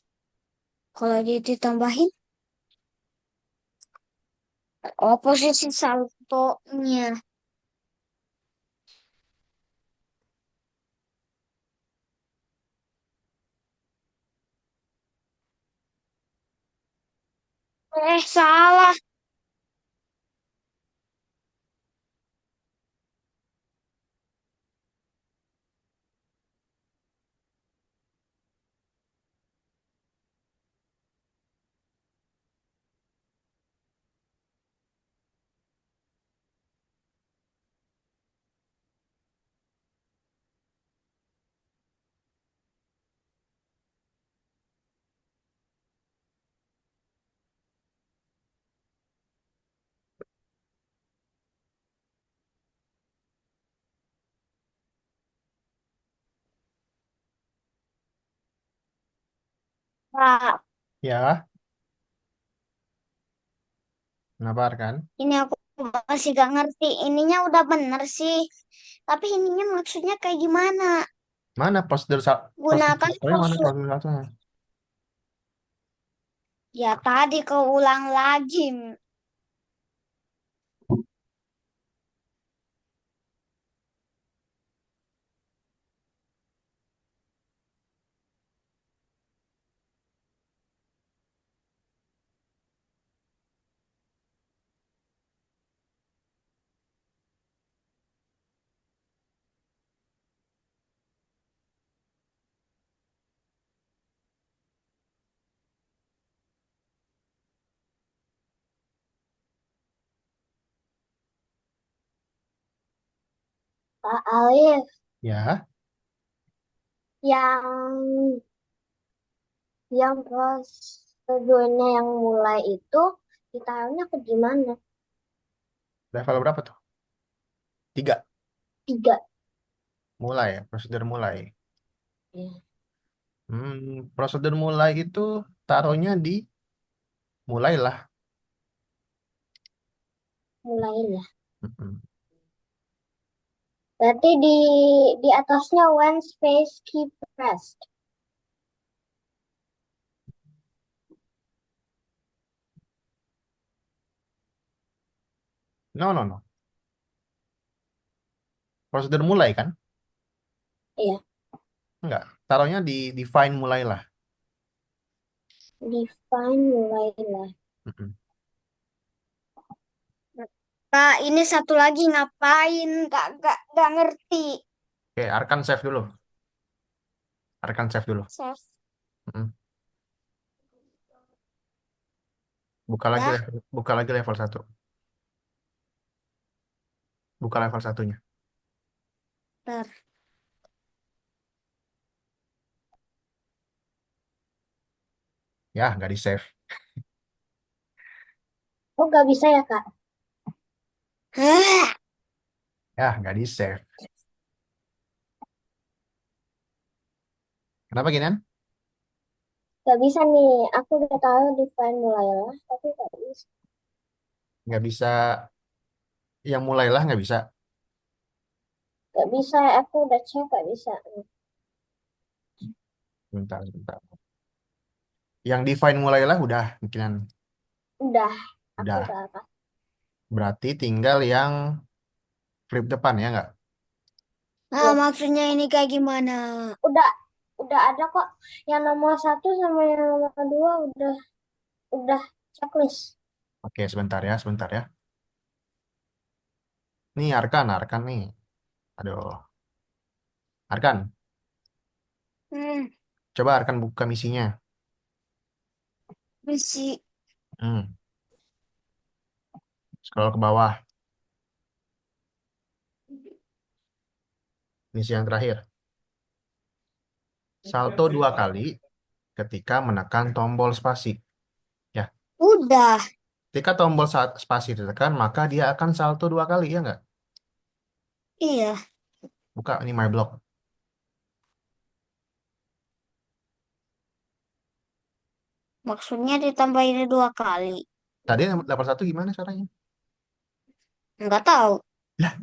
kalau dia ditambahin, posisi saltonya. Salah. Pak,
Ya, ngabar kan?
ini aku masih gak ngerti. Ininya udah bener sih. Tapi ininya maksudnya kayak gimana?
Mana prosedur
Gunakan
satunya mana
prosedur.
prosedur satunya?
Ya tadi keulang lagi.
Kak Alif,
Ya,
yang prosedurnya yang mulai itu ditaruhnya ke gimana?
level berapa tuh? 3.
3.
Mulai ya, prosedur mulai.
Ya,
Prosedur mulai itu taruhnya di mulailah.
mulailah.
Mm-mm.
Berarti di atasnya when space key pressed.
No, no, no. Prosedur mulai kan?
Iya,
Enggak. Taruhnya di define mulailah.
define mulailah.
Mm-mm.
Kak, ini satu lagi ngapain? Gak ngerti.
Oke, Arkan save dulu. Arkan save dulu.
Chef.
Mm-mm.
Dah,
Buka lagi level satu. Buka level satunya.
ntar.
Ya, nggak di save.
Oh, nggak bisa ya, Kak?
Hah,
Ya, nggak di save. Kenapa gini?
Nggak bisa nih. Aku udah tahu define mulailah, tapi nggak bisa.
Nggak bisa. Yang mulailah nggak bisa.
Nggak bisa, aku udah cek nggak bisa.
Bentar, bentar. Yang define mulailah udah bikinan.
Udah, aku
Udah.
udah apa?
Berarti tinggal yang flip depan ya nggak?
nah,
Ya,
maksudnya ini kayak gimana?
udah, udah ada kok. Yang nomor satu sama yang nomor dua udah checklist.
Oke, sebentar ya, sebentar ya. Nih Arkan nih. Aduh, Arkan.
Hmm,
Coba Arkan buka misinya.
misi.
Hmm. Scroll ke bawah. Misi yang terakhir. Salto 2 kali ketika menekan tombol spasi. Ya,
Udah,
ketika tombol spasi ditekan, maka dia akan salto 2 kali, ya nggak?
iya.
Buka ini My Block.
Maksudnya ditambah ini 2 kali.
Tadi level 1 gimana caranya?
Nggak tahu.
Lah,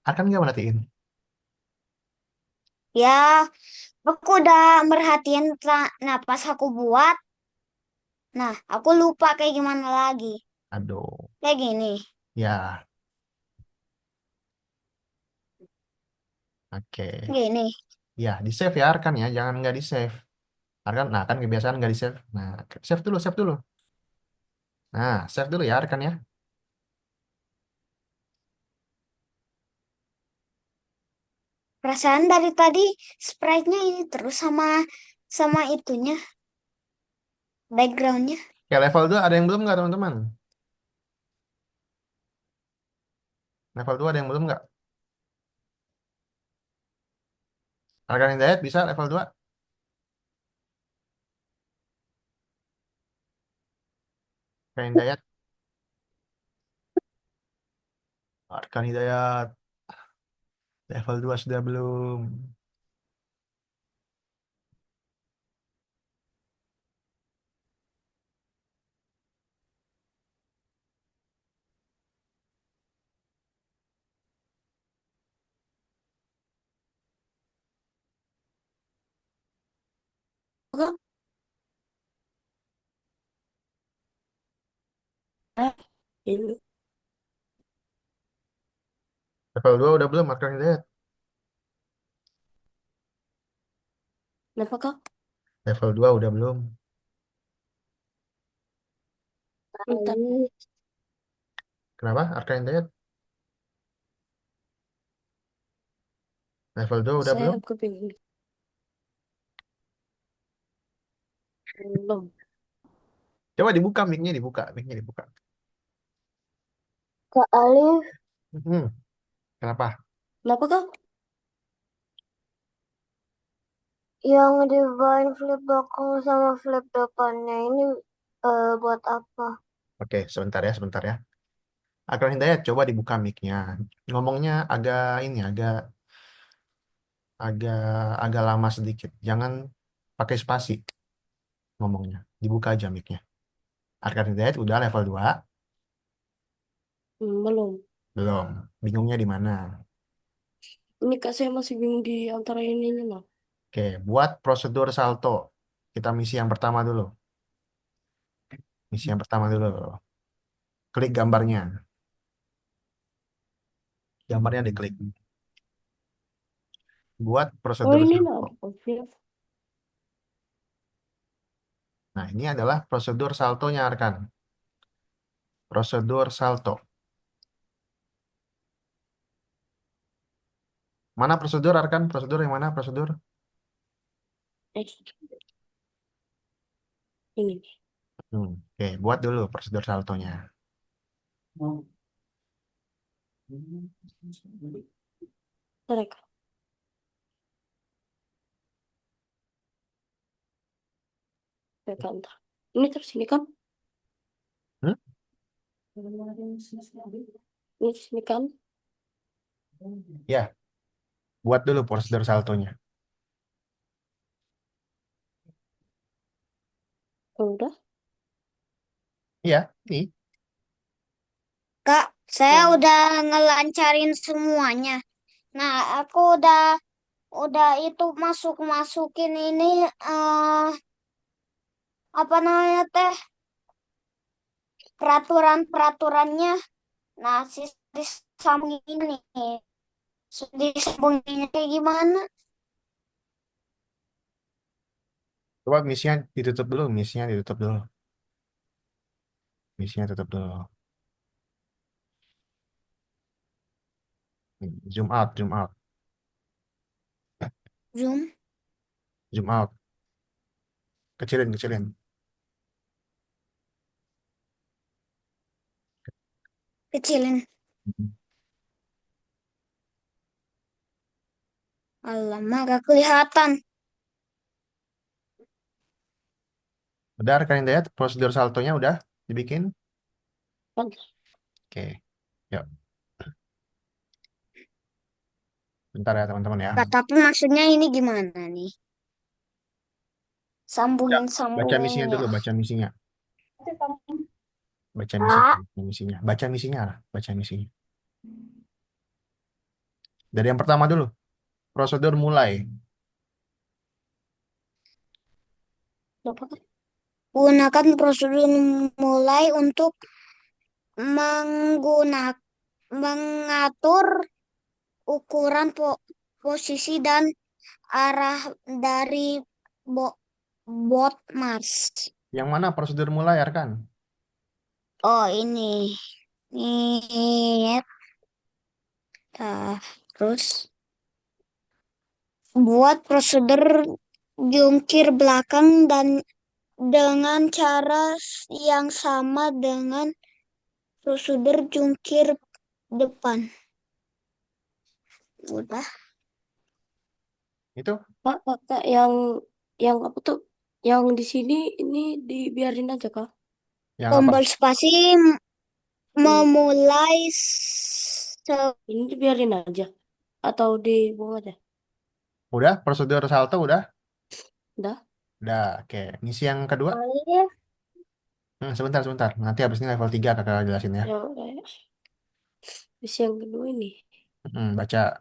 akan nggak merhatiin.
Ya, aku udah merhatiin napas aku buat. Nah, aku lupa kayak gimana lagi.
Aduh,
Kayak gini.
ya, oke.
Gini.
Ya, di save ya Arkan ya, jangan nggak di save. Arkan, nah kan kebiasaan nggak di save. Nah, save dulu, save dulu. Nah, save dulu ya Arkan ya.
Perasaan dari tadi sprite-nya ini terus sama itunya, backgroundnya.
Oke, level 2 ada yang belum nggak teman-teman? Level 2 ada yang belum nggak? Arkan Hidayat bisa level 2? Arkan Hidayat. Arkan Hidayat. Level 2 sudah belum?
Kak, ini.
Level 2 udah belum Arkan Hidayat?
Kenapa, Kak?
Level 2 udah belum?
Bentar.
Kali.
Kenapa Arkan Hidayat? Level 2 udah
Saya
belum?
kepingin. Belum.
Coba dibuka mic-nya dibuka, mic-nya dibuka.
Kak Alif,
Hmm, kenapa?
Kenapa, Kak?
yang define flip belakang sama flip depannya ini buat apa?
Oke, sebentar ya, sebentar ya. Arkan Hidayat, coba dibuka mic-nya. Ngomongnya agak ini, agak agak lama sedikit. Jangan pakai spasi ngomongnya. Dibuka aja mic-nya. Arkan Hidayat udah level 2?
Belum.
Belum. Bingungnya di mana?
Ini Kak, saya masih bingung di antara ini loh.
Oke, buat prosedur salto. Kita misi yang pertama dulu. Misi yang pertama dulu. Klik gambarnya. Gambarnya diklik. buat
Oh,
prosedur
ini
salto.
ada ya.
Nah, ini adalah prosedur saltonya, Arkan. Prosedur salto. Mana prosedur, Arkan? Prosedur yang mana prosedur?
Eh, ini.
Oke, buat dulu prosedur saltonya.
Mereka. Mereka entah. Ini terus ini kan?
Hmm?
Ini sini kan?
Ya, buat dulu prosedur saltonya.
Udah.
Iya, ini.
Kak, saya
Oh,
udah ngelancarin semuanya. Nah, aku udah itu masukin ini apa namanya teh peraturan-peraturannya. Nah, disambungin ini, disambunginnya kayak gimana?
Coba misinya ditutup dulu, misinya ditutup dulu. Misinya tutup dulu. Zoom out, zoom out,
Zoom,
zoom out. Kecilin, kecilin.
kecilin.
Hmm.
Alamak, gak kelihatan.
Udah, Arkan Hidayat, prosedur saltonya udah dibikin?
kan.
Oke, yuk. Bentar ya, teman-teman ya.
Kak, tapi maksudnya ini gimana nih?
Ya, baca misinya
Sambungin-sambunginnya.
dulu, baca misinya. Baca misinya,
Kak,
baca misinya. Baca misinya lah, baca misinya. Dari yang pertama dulu, prosedur mulai.
Apa kan?
gunakan prosedur mulai untuk menggunakan mengatur ukuran posisi dan arah dari bo- bot Mars.
Yang mana prosedur mulai, Arkan?
Oh, ini, terus buat prosedur jungkir belakang dan dengan cara yang sama dengan prosedur jungkir depan. Udah.
Itu
Kak, yang apa tuh? Yang di sini ini dibiarin aja, Kak.
yang apa?
Tombol spasi
Ini,
memulai
ini dibiarin aja. Atau dibuang aja.
Udah, prosedur salto udah?
Udah.
Udah, oke. Misi yang kedua?
Kali ya.
Sebentar, sebentar. Nanti habis ini level 3 kakak jelasin ya.
Ya udah ya. Terus yang kedua ini.
Baca.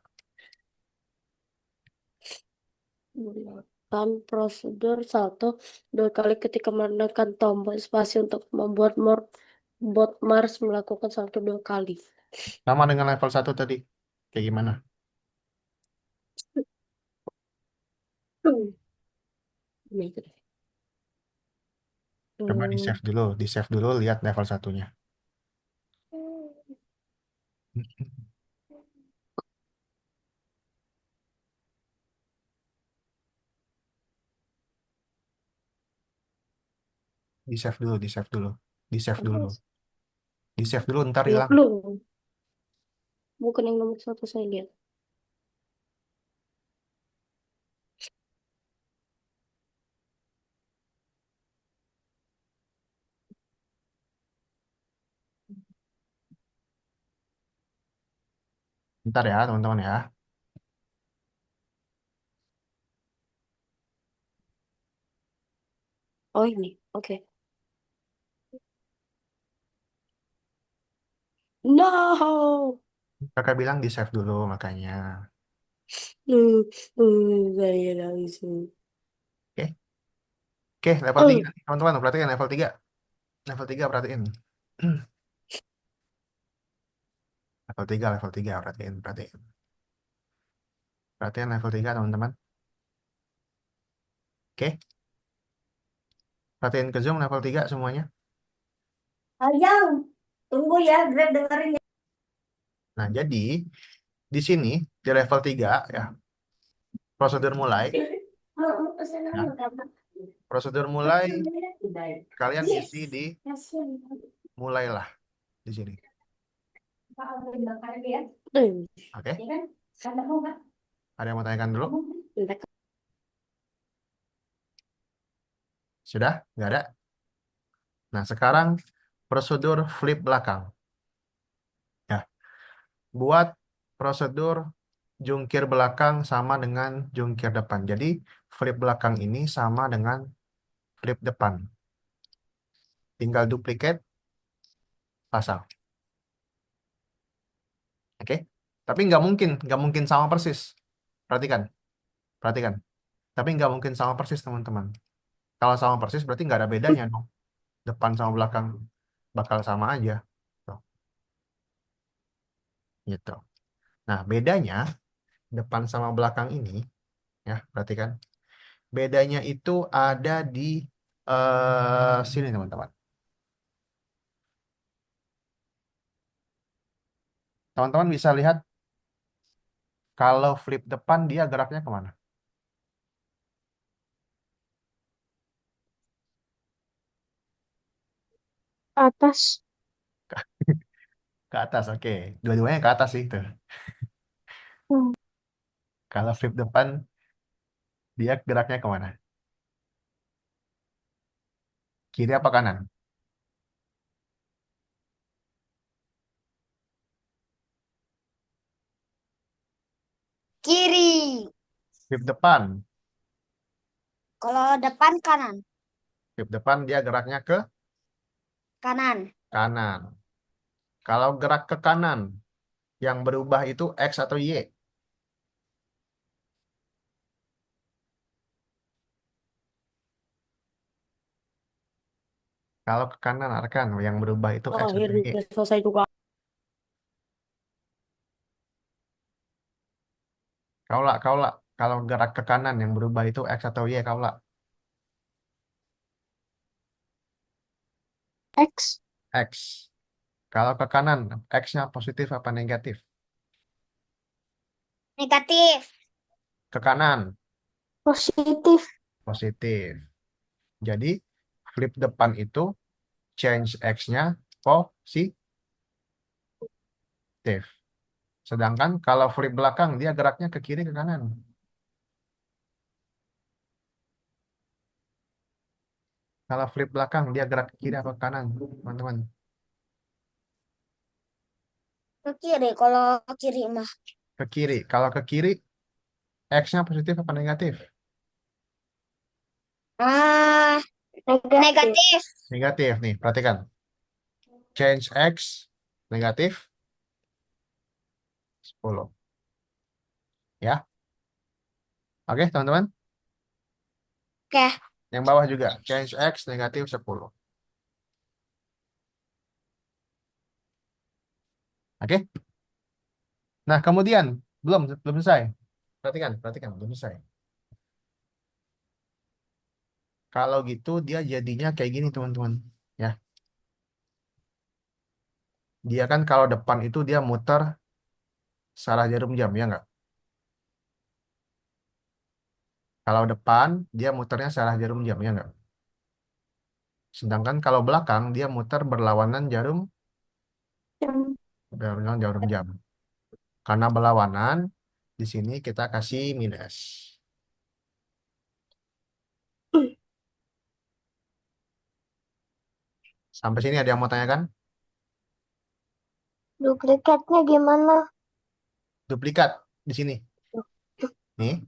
Gunakan prosedur salto 2 kali ketika menekan tombol spasi untuk membuat bot Mars melakukan salto 2 kali.
Sama dengan level 1 tadi. Kayak gimana?
Hmm. Ini gitu.
Coba di
Hmm.
save dulu. Di save dulu, lihat level satunya. Di save dulu, di save dulu. Di save dulu. Di save dulu, ntar
Ya
hilang.
belum. Bukan yang nomor 1 saya lihat.
Ntar ya, teman-teman ya.
Oh ini. Oke. No.
Kakak bilang di save dulu, makanya.
Saya langsung.
Oke, oke, level 3. Teman-teman, perhatikan level 3. Level 3, perhatiin. Level 3, perhatiin, perhatiin. Perhatian level 3 teman-teman. Oke, perhatian ke Zoom level 3 semuanya.
Ayang, tunggu ya, Grab dengerin ya.
Nah, jadi di sini di level 3 ya, prosedur mulai ya. Prosedur mulai kalian isi di mulailah di sini. Oke, ada yang mau tanyakan dulu? Sudah? Nggak ada? Nah, sekarang prosedur flip belakang. Ya, buat prosedur jungkir belakang sama dengan jungkir depan. Jadi, flip belakang ini sama dengan flip depan. Tinggal duplikat, pasang. Oke? Tapi nggak mungkin sama persis. Perhatikan, perhatikan. Tapi nggak mungkin sama persis, teman-teman. Kalau sama persis, berarti nggak ada bedanya dong. Depan sama belakang bakal sama aja. Tuh, gitu. Nah, bedanya depan sama belakang ini, ya, perhatikan. Bedanya itu ada di sini, teman-teman. Teman-teman bisa lihat kalau flip depan dia geraknya kemana?
Atas.
Ke atas, oke. Dua-duanya ke atas sih, tuh.
Hmm.
Kalau flip depan dia geraknya kemana? Kiri apa kanan?
Kiri.
Flip depan.
Kalau depan kanan.
Flip depan dia geraknya ke
Kanan.
kanan. Kalau gerak ke kanan, yang berubah itu X atau Y? Kalau ke kanan, Arkan, yang berubah itu X atau Y?
Akhirnya selesai juga.
Kaulah. Kalau gerak ke kanan, yang berubah itu X atau Y, kaulah.
X.
X. Kalau ke kanan, X-nya positif apa negatif?
Negatif.
Ke kanan,
Positif.
positif. Jadi, flip depan itu change X-nya positif. Sedangkan kalau flip belakang, dia geraknya ke kiri ke kanan. Kalau flip belakang, dia gerak ke kiri apa ke kanan, teman-teman?
Ke kiri. Kalau kiri mah.
Ke kiri. Kalau ke kiri, X-nya positif apa negatif?
Ah,
Negatif.
negatif.
Negatif nih, perhatikan. Change X negatif 10. Ya, oke teman-teman.
Oke.
Yang bawah juga, change X negatif 10. Oke. Nah, kemudian, belum belum selesai. Perhatikan, belum selesai. Kalau gitu, dia jadinya kayak gini, teman-teman. Ya, dia kan kalau depan itu dia muter searah jarum jam, ya nggak? Kalau depan, dia muternya searah jarum jam, ya nggak? Sedangkan kalau belakang, dia muter berlawanan
Jam.
jarum jam. Karena berlawanan, di sini kita kasih minus. Sampai sini ada yang mau tanyakan?
Duplikatnya gimana?
Duplikat di sini. Nih,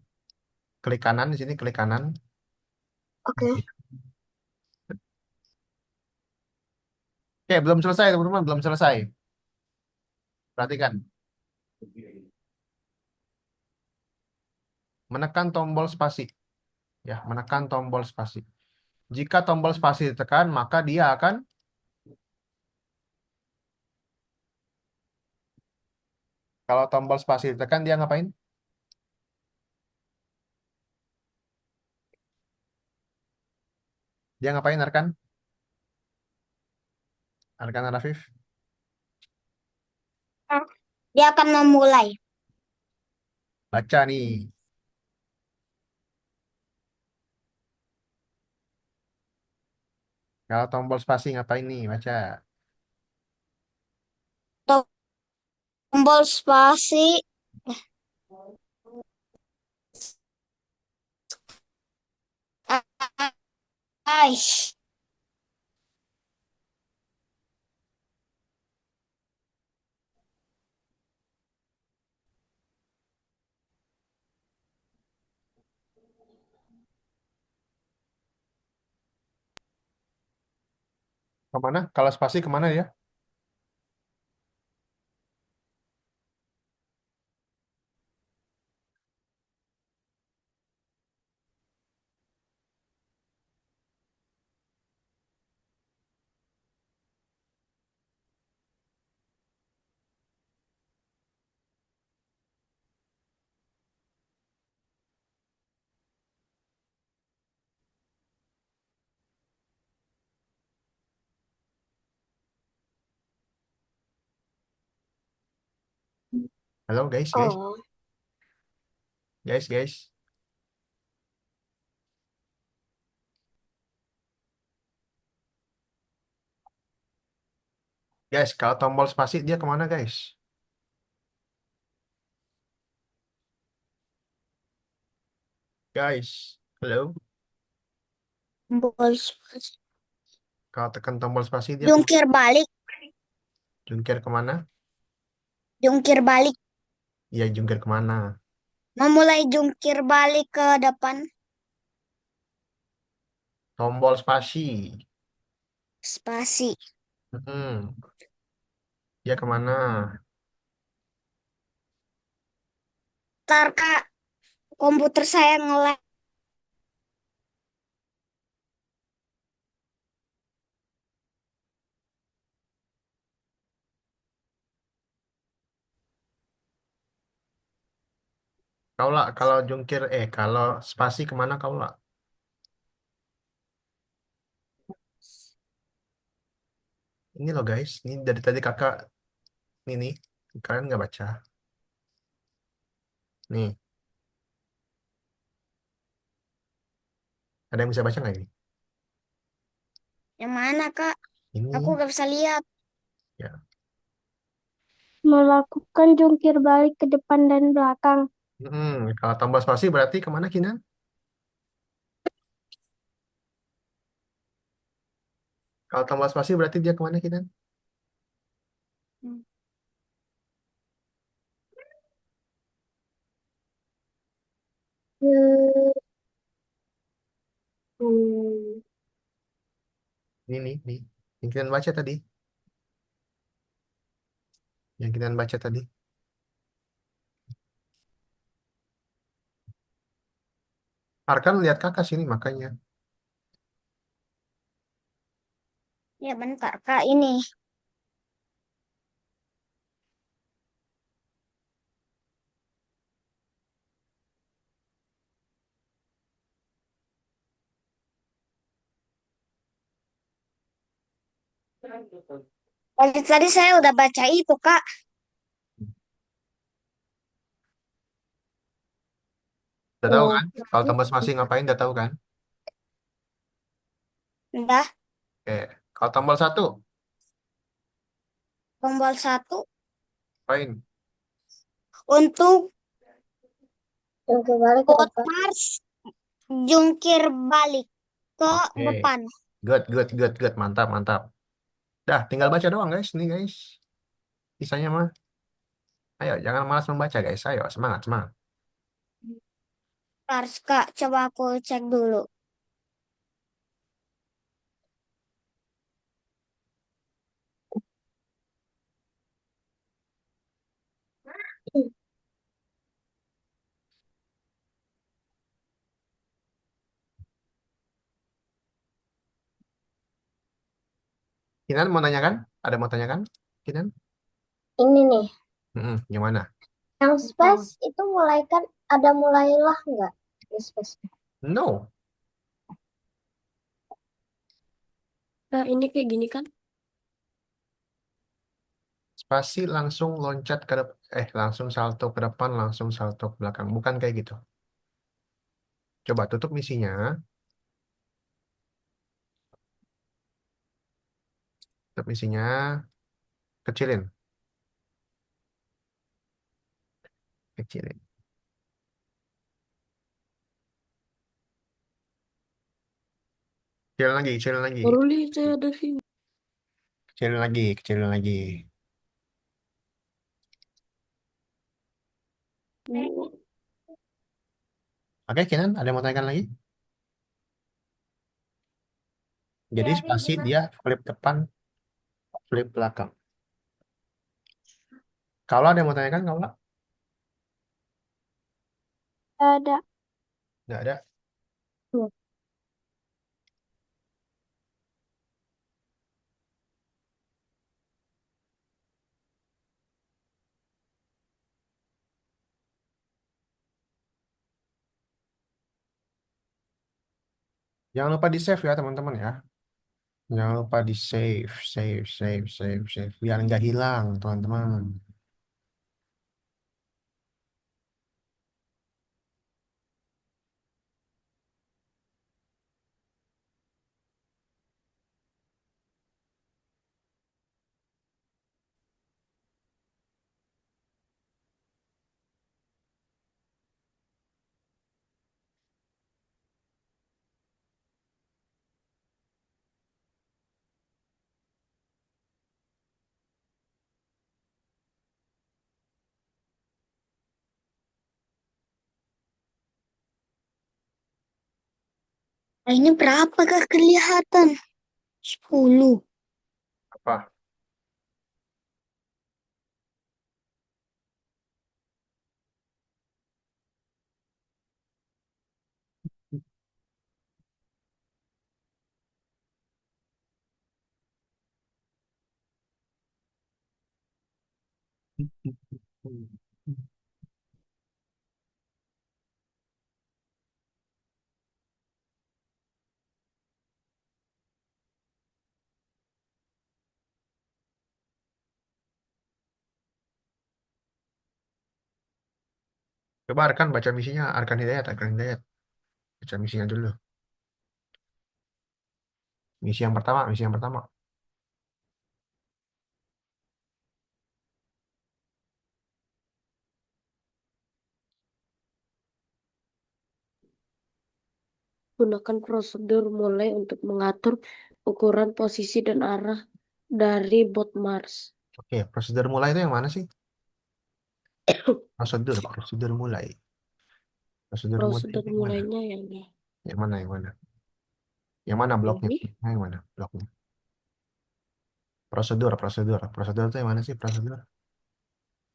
klik kanan di sini, klik kanan.
Oke.
Oke, belum selesai, teman-teman, belum selesai. Perhatikan. Menekan tombol spasi. Ya, menekan tombol spasi. Jika tombol spasi ditekan, maka dia akan kalau tombol spasi ditekan, dia ngapain? Dia ngapain, Arkan? Arkan Rafif?
Dia akan memulai.
Baca nih. Kalau tombol spasi ngapain nih? Baca.
Tombol spasi. Aish.
Kemana? Kalau spasi kemana ya? Halo guys, guys,
Oh,
guys. Guys, kalau tombol spasi dia kemana guys? Guys, halo.
Tombol spasi.
Kalau tekan tombol spasi dia kemana?
Jungkir balik.
Jungkir kemana?
Jungkir balik.
Iya, jungkir kemana?
Memulai jungkir balik ke depan.
Tombol spasi.
Spasi.
Hmm, dia kemana?
Ntar Kak, komputer saya nge-lag.
Kau lah, kalau jungkir, kalau spasi kemana kau lah? Ini loh guys, ini dari tadi kakak, ini nih, kalian nggak baca. Nih, ada yang bisa baca nggak ini?
Yang mana Kak? Aku
Ini,
gak bisa lihat.
ya.
Melakukan jungkir balik ke depan dan belakang.
Kalau tombol spasi berarti kemana Kinan? Kalau tombol spasi berarti dia kemana Kinan?
hmm, hmm,
Ini nih. Yang Kinan baca tadi. Yang Kinan baca tadi. Arkan lihat kakak sini makanya.
Ya bentar Kak, ini. Tadi saya udah baca itu Kak.
Udah tahu
oh,
kan? Kalau tombol spasi ngapain udah tahu kan?
Udah.
Oke. Kalau tombol satu,
Tombol 1
ngapain?
jungkir
untuk
balik ke
board
depan.
march, jungkir balik ke
Oke.
depan.
Good. Mantap. Dah, tinggal baca doang guys. Nih guys. Sisanya mah. Ayo, jangan malas membaca guys. Ayo, semangat.
Bentar Kak, coba aku cek dulu.
Kinan mau nanya kan? Ada mau tanya kan? Kinan?
Ini nih,
Gimana?
yang space itu mulai kan ada mulailah nggak di space?
No.
Nah, ini kayak gini kan?
Spasi langsung loncat ke depan, langsung salto ke depan, langsung salto ke belakang. Bukan kayak gitu. Coba tutup misinya, tutup misinya, kecilin, kecilin. Kecilin lagi, kecilin lagi,
Baru lihat saya ada sini.
kecilin lagi, kecilin lagi. Oke, Kenan, ada yang mau tanyakan lagi? Jadi spasi dia flip depan, flip belakang. Kalau ada yang mau tanyakan, kalau
Ada.
nggak ada,
Tuh.
jangan lupa di save ya teman-teman ya. Jangan lupa di save, save, save, save, save, biar nggak hilang teman-teman.
Nah, ini berapa gak kelihatan? 10.
Apa? Coba Arkan baca misinya, Arkan Hidayat, Arkan Hidayat. Baca misinya dulu. Misi yang pertama, misi yang pertama.
Gunakan prosedur mulai untuk mengatur ukuran, posisi, dan arah dari bot Mars.
Oke, prosedur mulai itu yang mana sih? Prosedur, prosedur mulai. Prosedur mulai
Prosedur
itu yang mana?
mulainya yang
Yang mana, yang mana? Yang mana bloknya?
ini.
Yang mana bloknya? Prosedur, prosedur. Prosedur itu yang mana sih prosedur?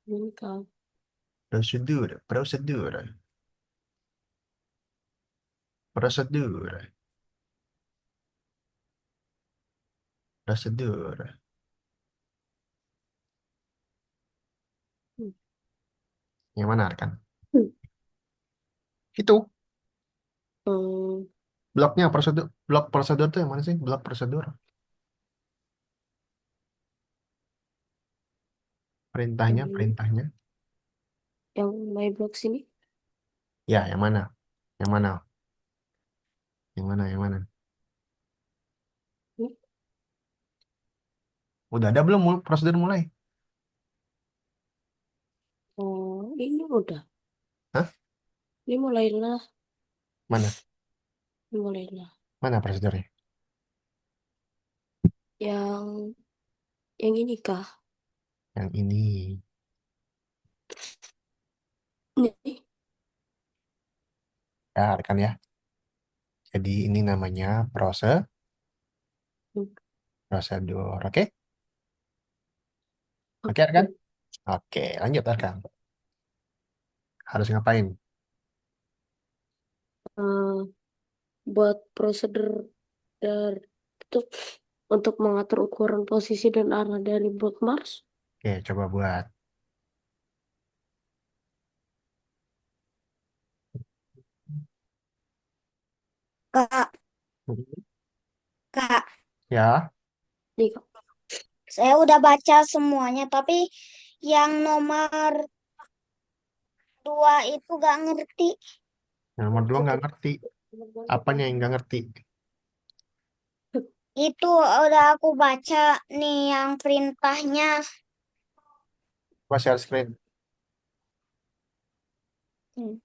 Ini kak.
Prosedur, prosedur, prosedur, prosedur.
Hmm.
Yang mana Arkan?
Hmm.
Itu
Hmm,
bloknya prosedur. Blok prosedur itu yang mana sih? Blok prosedur.
yang
Perintahnya,
ini,
perintahnya.
yang my box ini.
Ya, yang mana? Yang mana? Yang mana? Yang mana?
Ini.
Udah ada belum prosedur mulai?
Oh, ini udah.
Hah?
Ini mulailah,
Mana?
ini mulailah.
Mana prosedurnya?
Yang yang ini kah?
Yang ini.
Ini.
Ya, Arkan ya. Jadi ini namanya
Hmm.
prosedur. Oke? Oke, Arkan?
Oke.
Oke, lanjut Arkan. Harus ngapain?
Eh, buat prosedur dari itu untuk mengatur ukuran, posisi, dan arah dari bot Mars.
Oke, coba buat.
Kak, Kak.
Ya,
Nih, Kak.
Saya udah baca semuanya, tapi yang nomor 2 itu gak ngerti.
nomor dua nggak ngerti. Apanya yang nggak ngerti?
Itu udah aku baca nih yang perintahnya.
Coba share screen.
Hmm.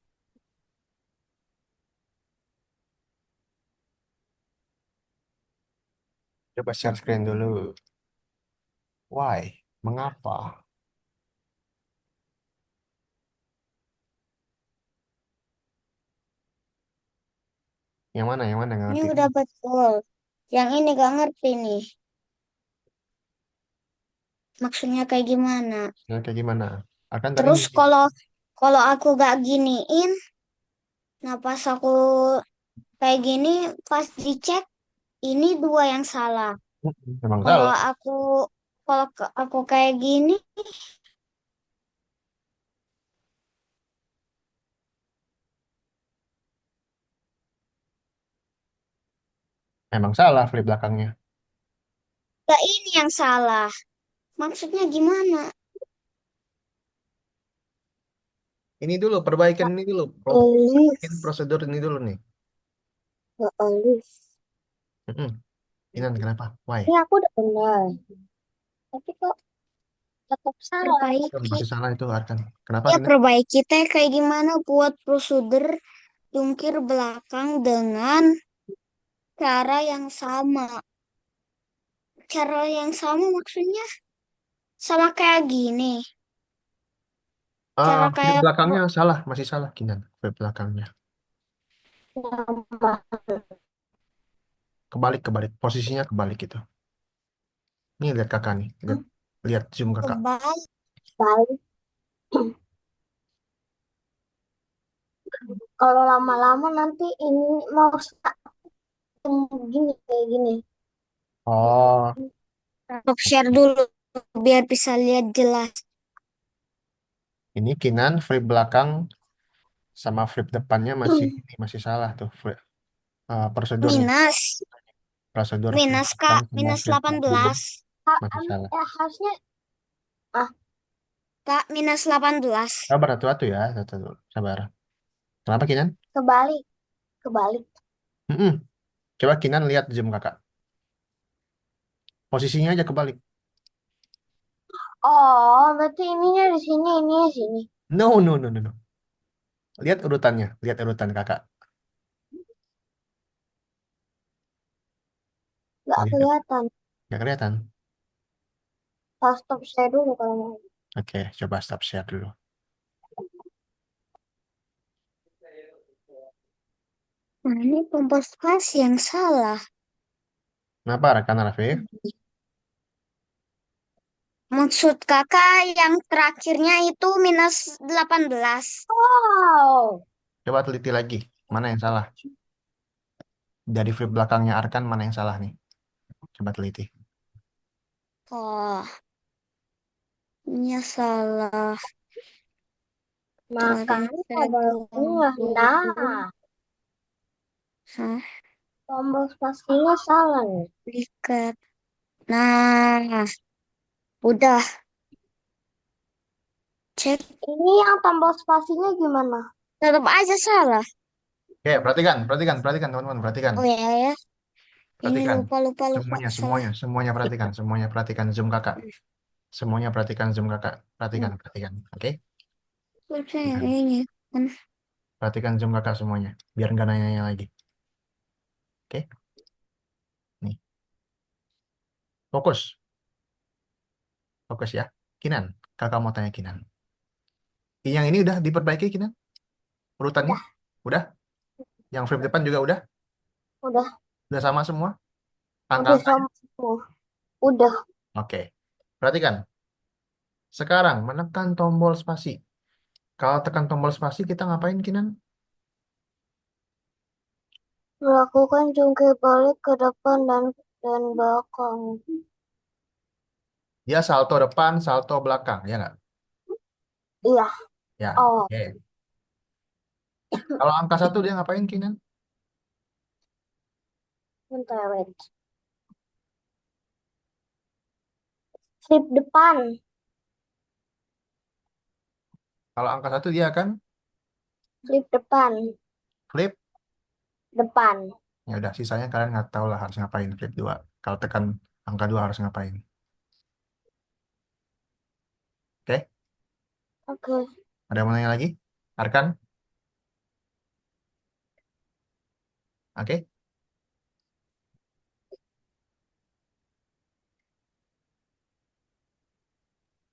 Coba share screen dulu. Why? Mengapa? Yang mana? Yang mana nggak
Ini
ngerti?
udah betul. Yang ini gak ngerti nih. Maksudnya kayak gimana?
Yang kayak gimana? Akan tadi
Terus kalau kalau aku gak giniin, nah pas aku kayak gini, pas dicek ini 2 yang salah.
memang
Kalau
salah.
aku kayak gini,
Memang salah flip belakangnya.
gak ini yang salah. Maksudnya gimana?
Ini dulu perbaikan ini dulu.
Alif,
Perbaikin prosedur ini dulu nih.
ya Alif.
Mm-mm. Inan kenapa? Why?
Ini aku udah benar, tapi kok tetap salah.
Perbaiki.
Masih salah itu Arkan. Kenapa
Ya
Kinan?
perbaiki teh kayak gimana buat prosedur jungkir belakang dengan cara yang sama. Cara yang sama maksudnya sama kayak gini. Cara
Flip
kayak
belakangnya salah, masih salah Kinan. Flip belakangnya. Kebalik, kebalik. Posisinya kebalik itu. Nih lihat kakak nih. Lihat, lihat zoom kakak.
kebalik.
Balik. Kalau lama-lama nanti ini mau stuck gini kayak gini.
Oh,
Stop share dulu biar bisa lihat jelas.
ini Kinan flip belakang sama flip depannya masih salah tuh. Prosedurnya.
Minus.
Prosedur flip
Minus
depan
Kak.
sama
Minus
flip belakang
18.
masih salah.
Harusnya
Kak, minus 18.
Sabar satu-satu ya, satu-satu. Sabar. Kenapa Kinan?
kebalik, kebalik.
Mm-mm. Coba Kinan lihat zoom kakak. Posisinya aja kebalik.
Oh, berarti ininya di sini, ininya di sini.
No, no, no, no, no. Lihat urutannya, lihat urutan kakak.
Nggak
Lihat,
kelihatan.
nggak kelihatan.
Stop saya dulu kalau mau.
Oke, coba stop share dulu.
Nah, ini komposisi yang salah.
Kenapa rekan Rafif?
Maksud kakak yang terakhirnya itu minus 18.
Wow.
Coba teliti lagi. Mana yang salah? Dari flip belakangnya Arkan, mana yang salah nih? Coba teliti.
Oh, ini salah.
Makanya
Tarik
kabarnya. Nah,
Hah,
tombol spasinya salah nih.
Likat. Nah, udah cek.
Ini yang tombol spasinya gimana?
Tetap aja salah.
Oke, perhatikan, perhatikan, perhatikan teman-teman, perhatikan.
Oh ya ya. Ini
Perhatikan.
lupa
Semuanya,
salah.
semuanya perhatikan, semuanya perhatikan zoom kakak. Semuanya perhatikan zoom kakak. Perhatikan, perhatikan. Oke?
Lupa yang
Perhatikan.
ini.
Perhatikan zoom kakak semuanya. Biar nggak nanya-nanya lagi. Oke? Nih, fokus. Fokus ya. Kinan, kakak mau tanya Kinan. Yang ini udah diperbaiki Kinan? Urutannya? Udah? Yang frame depan juga udah?
Udah,
Udah sama semua?
udah
Angka-angkanya?
sama semua. Udah.
Oke. Perhatikan. Sekarang menekan tombol spasi. Kalau tekan tombol spasi kita ngapain Kinan?
Melakukan jungkir balik ke depan dan belakang.
Dia salto depan, salto belakang, ya nggak?
Iya.
Ya.
Oh,
Oke. Kalau angka satu dia ngapain Kinan?
bentar, wait. Flip depan.
Kalau angka 1 dia akan
Flip depan.
flip.
Depan.
Ya udah, sisanya kalian nggak tahu lah harus ngapain flip 2. Kalau tekan angka 2 harus ngapain. Oke?
Oke.
Ada yang mau nanya lagi? Arkan? Oke?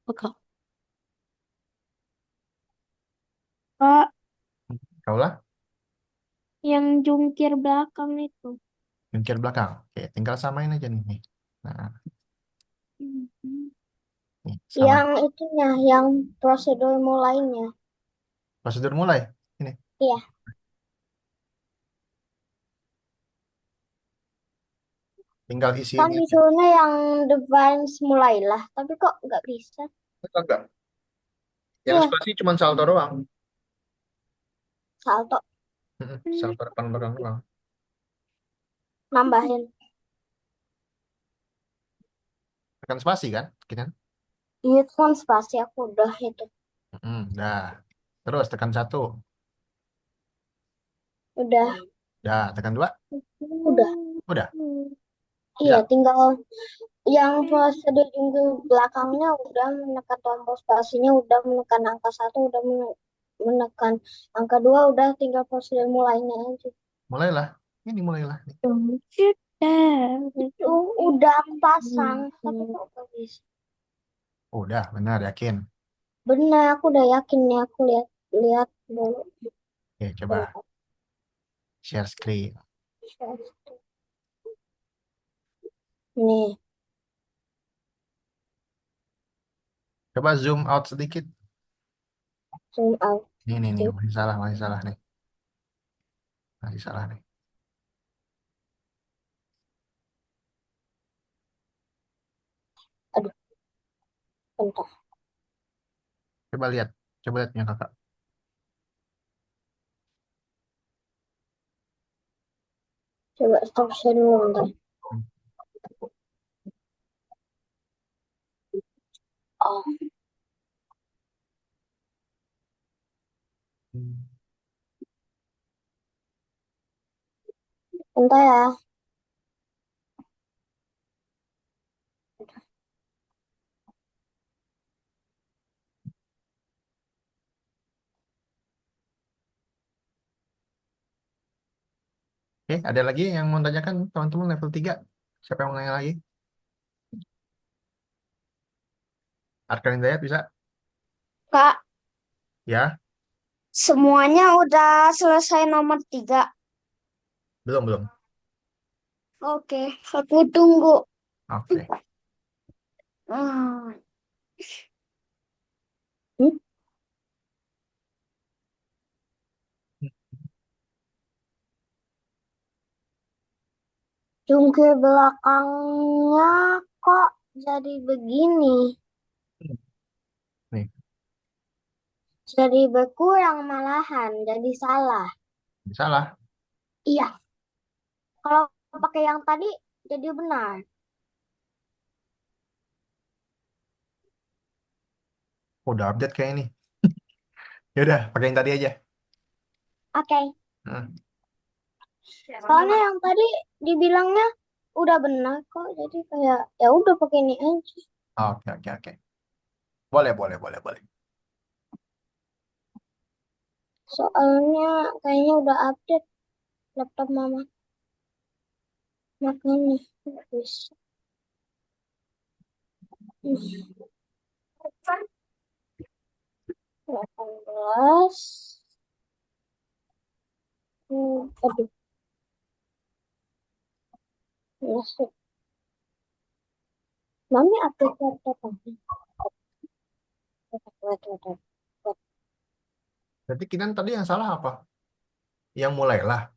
Oke.
Kak,
Kaulah?
yang jungkir belakang itu.
Jungkir belakang. Oke, tinggal samain aja nih. Nah, nih, sama.
Yang itunya, yang prosedur mulainya.
Prosedur mulai. Ini.
Iya.
Tinggal isi
Kan
ini aja.
disuruhnya yang device mulailah. Tapi kok nggak bisa?
Enggak. Yang
Iya,
spasi cuma salto doang.
salto.
Salto depan belakang doang.
Nambahin.
Tekan spasi kan? Kita.
Iya, itu kan spasi aku udah itu.
Dah. Terus tekan 1.
Udah.
Dah, tekan 2.
Udah.
Udah.
Iya,
Bisa.
tinggal yang prosedur minggu belakangnya udah menekan tombol spasinya, udah menekan angka 1, udah menekan angka 2, udah tinggal prosedur mulainya aja.
Mulailah. Ini mulailah.
Itu udah aku pasang, tapi kok gak bisa.
Udah, benar, yakin.
Benar, aku udah yakin nih, aku lihat dulu.
Oke, coba share screen.
Nih,
Coba zoom out sedikit.
zoom out.
Nih, masih salah nih. Masih salah nih.
Aduh, bentar.
Coba lihat punya kakak.
Coba stop share dulu bentar. Oh,
Hmm.
bentar ya.
Oke, ada lagi yang mau tanyakan teman-teman level 3? Siapa yang mau nanya lagi? Arkan Hidayat bisa?
Kak,
Ya?
semuanya udah selesai nomor 3.
Belum.
Oke, aku tunggu.
Oke.
Hmm,
Hmm? Jungkir belakangnya kok jadi begini?
Nih,
Jadi berkurang malahan, jadi salah.
salah.
Iya, kalau pakai yang tadi jadi benar.
Udah update kayak ini. Ya udah, pakai yang tadi aja.
Oke,
Nah,
soalnya yang tadi dibilangnya udah benar kok, jadi kayak ya udah pakai ini aja.
oke. Boleh.
Soalnya kayaknya udah update laptop mama, makanya nggak bisa. Hmm, 18. Aduh, masuk. Mami update laptop apa? Wait.
berarti Kinan tadi yang salah apa? Yang mulailah.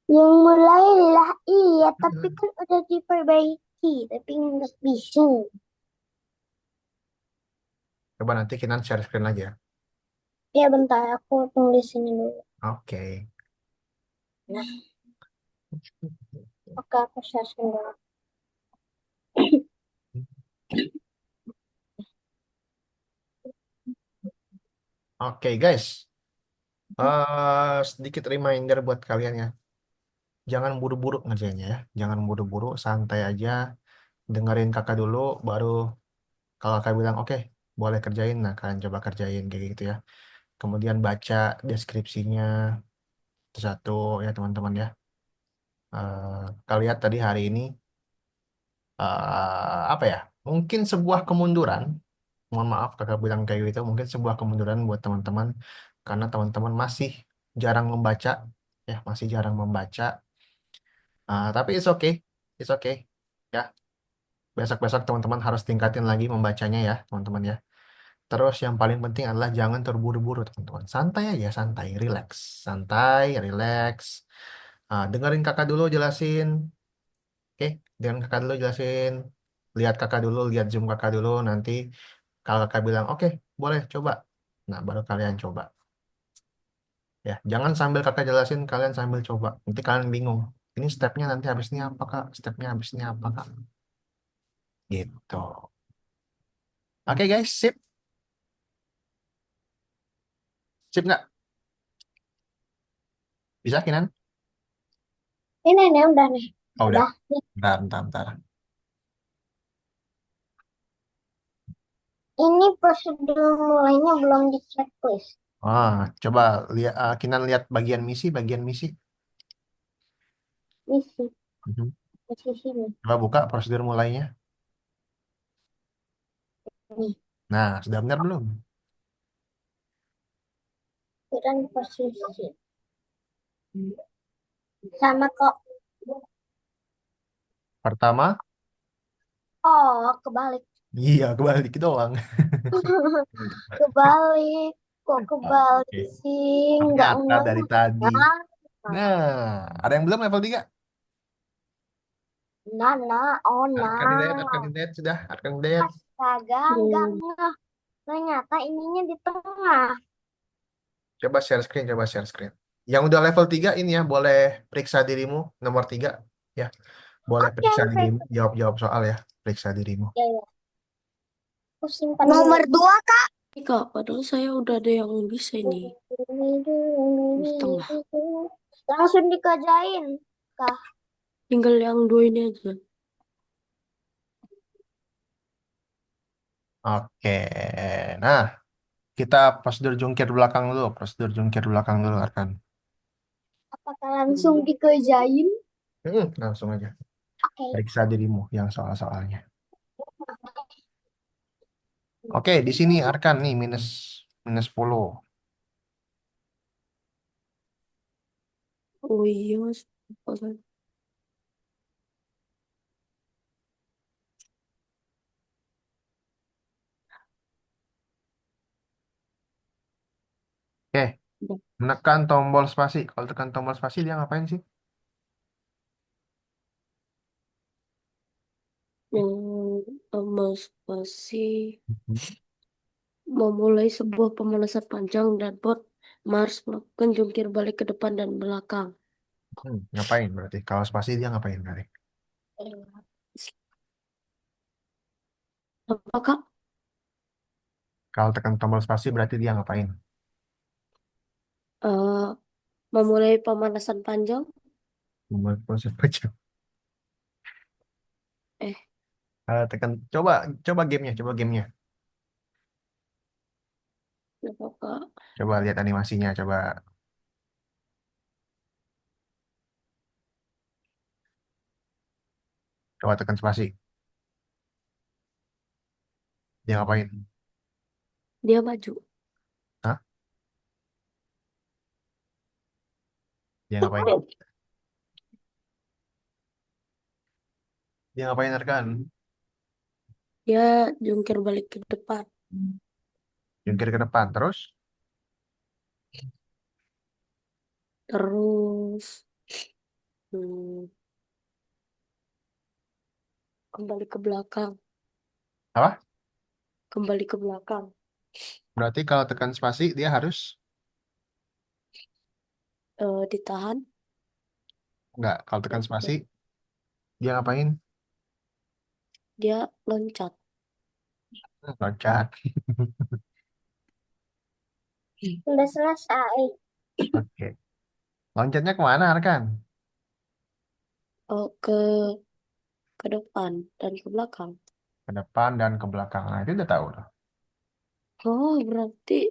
Yang mulailah iya, tapi
Hmm.
kan udah diperbaiki, tapi nggak bisa.
Coba nanti Kinan share screen lagi ya.
Ya bentar, aku tulis ini dulu.
Oke.
Nah, oke aku share screen dulu.
Oke, guys. Sedikit reminder buat kalian ya. Jangan buru-buru ngerjainnya ya. Jangan buru-buru, santai aja. Dengerin kakak dulu, baru kalau kakak bilang oke, boleh kerjain. Nah, kalian coba kerjain kayak gitu ya. Kemudian baca deskripsinya satu ya teman-teman ya. Kalian lihat tadi hari ini apa ya? Mungkin sebuah kemunduran. Mohon maaf kakak bilang kayak gitu. Mungkin sebuah kemunduran buat teman-teman karena teman-teman masih jarang membaca ya, masih jarang membaca. Tapi it's okay ya. Besok-besok teman-teman harus tingkatin lagi membacanya ya teman-teman ya. Terus yang paling penting adalah jangan terburu-buru teman-teman. Santai aja, santai, relax, santai, relax. Dengerin kakak dulu jelasin. Oke, dengan kakak dulu jelasin. Lihat kakak dulu, lihat Zoom kakak dulu. Nanti kalau kakak bilang, oke, boleh coba. Nah, baru kalian coba. Ya, jangan sambil kakak jelasin, kalian sambil coba. Nanti kalian bingung. Ini stepnya nanti habis ini apa, Kak? Stepnya habis ini apa, Kak? Gitu. Oke, guys, sip. Sip nggak? Bisa, Kinan?
Ini nih udah nih.
Oh, udah.
Udah. Nih.
Bentar.
Ini prosedur mulainya belum di checklist.
Coba lihat, Kinan lihat bagian misi.
Misi,
Mhm.
misi sini.
Coba buka prosedur mulainya.
Nih,
Nah, sudah benar belum?
dan posisi. Sama kok.
Pertama,
Oh, kebalik.
iya kebalik doang.
Kebalik. Kok kebalik
Oke.
sih? Nggak
Ternyata dari tadi.
ngeh.
Nah, ada yang belum level 3?
Nana, oh nah.
Arkanidayat sudah. Arkanidayat.
Astaga, nggak
Hmm.
ngeh. Ternyata ininya di tengah.
Coba share screen. Yang udah level 3 ini ya, boleh periksa dirimu, nomor 3. Ya, boleh
Oke,
periksa
oke.
dirimu, jawab-jawab soal ya, periksa dirimu.
Ya, ya. Aku simpan
Nomor
dulu.
2, Kak.
Ini Kak, padahal saya udah ada yang bisa ini. Di setengah.
Langsung dikerjain. Kak,
Tinggal yang dua ini aja.
Oke, nah kita prosedur jungkir belakang dulu, Arkan.
apakah langsung dikerjain?
Langsung aja,
Oke.
periksa dirimu yang soal-soalnya. Oke, di sini Arkan nih minus minus 10.
Oh iya mas.
Oke, menekan tombol spasi. Kalau tekan tombol spasi dia ngapain sih?
Mas masih
Mhm.
memulai sebuah pemanasan panjang dan bot Mars melakukan jungkir balik ke depan dan belakang.
Ngapain berarti? Kalau spasi dia ngapain berarti?
Apakah
Kalau tekan tombol spasi berarti dia ngapain?
eh, memulai pemanasan panjang?
Membuat proses baca.
Eh,
Tekan, coba coba gamenya.
apakah
Coba lihat animasinya, coba tekan spasi. Dia ngapain?
dia maju?
Hah? Dia ngapain? Dia ngapain Arkan?
Dia jungkir balik ke depan.
Jungkir ke depan terus.
Terus hmm, kembali ke belakang.
Apa?
Kembali ke belakang.
Berarti kalau tekan spasi dia harus
Ditahan.
nggak? Kalau tekan spasi dia ngapain?
Dia loncat.
Loncat.
Sudah selesai.
Oke. Loncatnya kemana, Arkan?
Oh, ke depan dan ke belakang.
Ke depan dan ke belakang. Nah, itu udah tahu. Loh.
Oh, berarti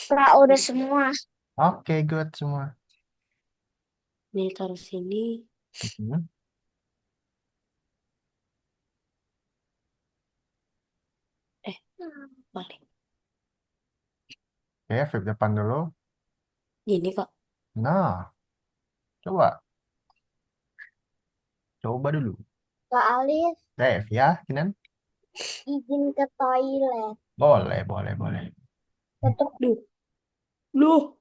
Pra udah semua.
Oke, good semua.
nih taruh sini.
Hmm.
Eh, balik.
Oke, flip depan dulu.
Gini, Kak.
Nah, coba. Coba dulu.
Kak Alif,
Dev, ya, Kinan?
izin ke toilet.
Boleh, boleh, boleh.
Tutup.
Duh, loh.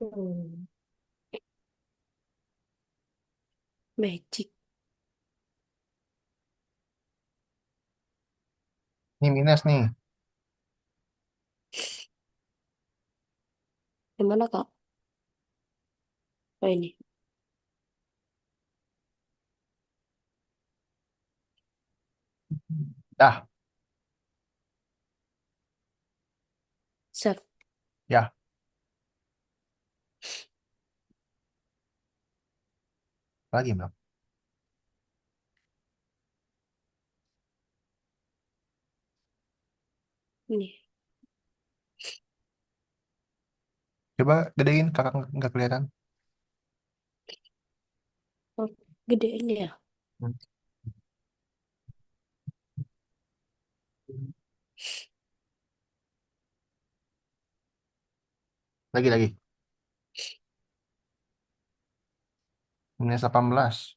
Hmm, magic.
Ini minus nih.
Gimana, Kak? Oh, ini.
Dah,
Save.
ya. Lagi belum?
Ini.
Coba gedein, kakak nggak kelihatan.
Oh, gedein ya.
Hmm. Lagi, lagi. Minus 18.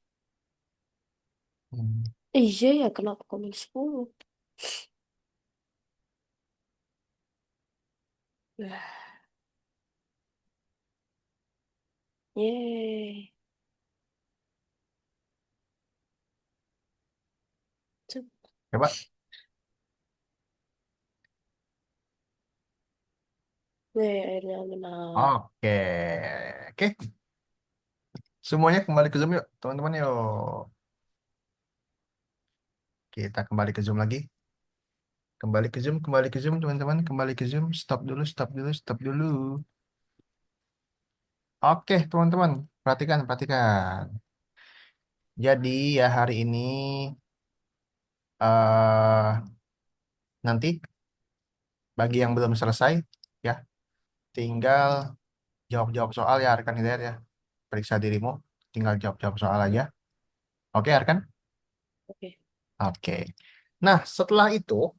Hmm.
Iya ya, kenapa komen 10? Wah, yeay. Cep.
Coba.
Yeay, akhirnya menang.
Oke. Oke. Semuanya kembali ke Zoom yuk, teman-teman yuk. Kita kembali ke Zoom lagi. Kembali ke Zoom, teman-teman. Kembali ke Zoom. Stop dulu, stop dulu, stop dulu. Oke, teman-teman. Perhatikan, perhatikan. Jadi ya hari ini eh nanti bagi yang belum selesai ya, tinggal jawab-jawab soal ya Arkan Hidayat ya. Periksa dirimu, tinggal jawab-jawab soal aja. Oke, Arkan?
Oke.
Oke. Nah, setelah itu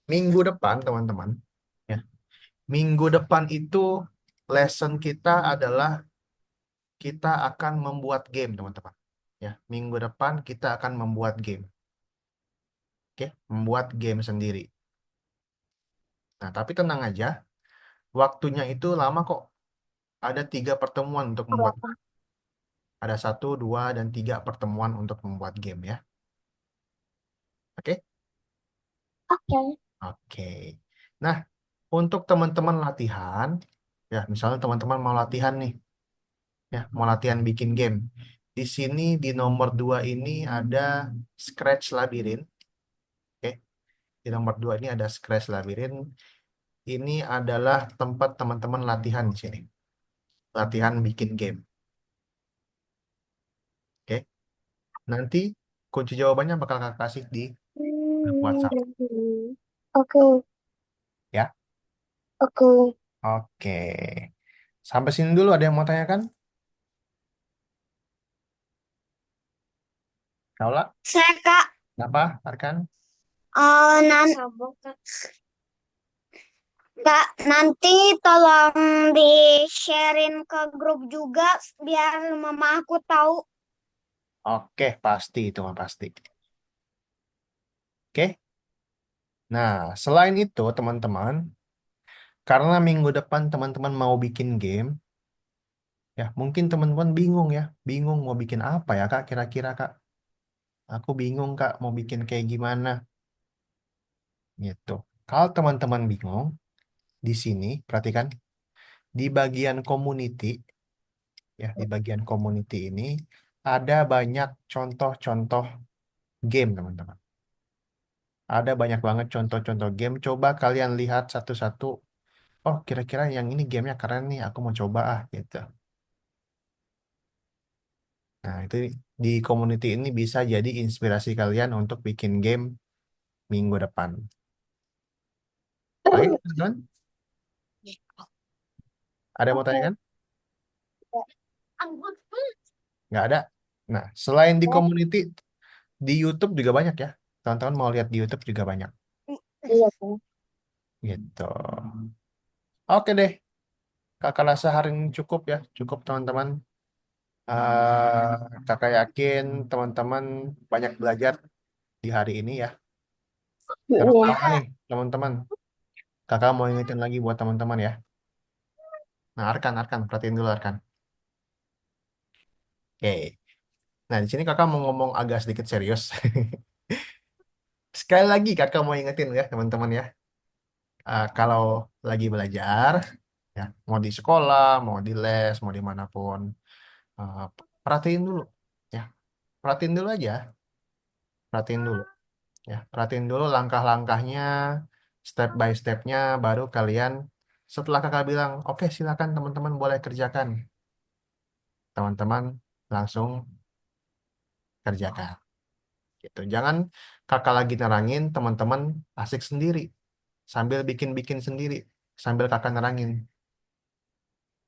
minggu depan, teman-teman, ya. Minggu depan itu lesson kita adalah kita akan membuat game, teman-teman. Ya, minggu depan kita akan membuat game. Oke, membuat game sendiri. Nah, tapi tenang aja, waktunya itu lama kok. Ada 3 pertemuan untuk membuat.
Berapa?
Ada 1, 2, dan 3 pertemuan untuk membuat game ya. Oke?
Oke.
Oke. Nah, untuk teman-teman latihan, ya misalnya teman-teman mau latihan nih, ya mau latihan bikin game. Di sini di nomor 2 ini ada Scratch Labyrinth. Oke. Di nomor 2 ini ada Scratch Labyrinth. Ini adalah tempat teman-teman latihan di sini. Latihan bikin game. Oke. Nanti kunci jawabannya bakal kakak kasih di grup WhatsApp.
Oke,
Ya.
oke.
Oke. Sampai sini dulu ada yang mau tanyakan? Kaula?
Saya Kak,
Apa, Arkan?
Sabuk, Kak.
Kak, nanti tolong di-sharein ke grup juga biar mama aku tahu.
Oke, pasti itu mah pasti. Oke. Nah, selain itu, teman-teman, karena minggu depan teman-teman mau bikin game, ya mungkin teman-teman bingung ya, bingung mau bikin apa ya, Kak, kira-kira, Kak. Aku bingung, Kak, mau bikin kayak gimana, gitu. Kalau teman-teman bingung, di sini, perhatikan, di bagian community, ya, di bagian community ini, ada banyak contoh-contoh game, teman-teman. Ada banyak banget contoh-contoh game. Coba kalian lihat satu-satu. Oh, kira-kira yang ini gamenya keren nih. Aku mau coba gitu. Nah, itu di community ini bisa jadi inspirasi kalian untuk bikin game minggu depan. Oke, teman-teman? Ada yang mau
Oke.
tanyakan? Nggak ada. Nah, selain di community, di YouTube juga banyak ya. Teman-teman mau lihat di YouTube juga banyak.
Iya, Pak.
Gitu. Oke deh. Kakak rasa hari ini cukup ya. Cukup teman-teman. Eh, kakak yakin teman-teman banyak belajar di hari ini ya. Terus
Iya.
sama nih teman-teman. Kakak mau ingetin lagi buat teman-teman ya. Nah, Arkan, perhatiin dulu Arkan. Oke. Nah, di sini kakak mau ngomong agak sedikit serius. Sekali lagi kakak mau ingetin ya teman-teman ya. Kalau lagi belajar, ya mau di sekolah, mau di les, mau dimanapun, eh, perhatiin dulu, ya perhatiin dulu aja, perhatiin dulu, ya perhatiin dulu langkah-langkahnya, step by stepnya, baru kalian setelah kakak bilang, oke silakan teman-teman boleh kerjakan, teman-teman langsung kerjakan, gitu. Jangan kakak lagi nerangin, teman-teman asik sendiri, sambil bikin-bikin sendiri, sambil kakak nerangin.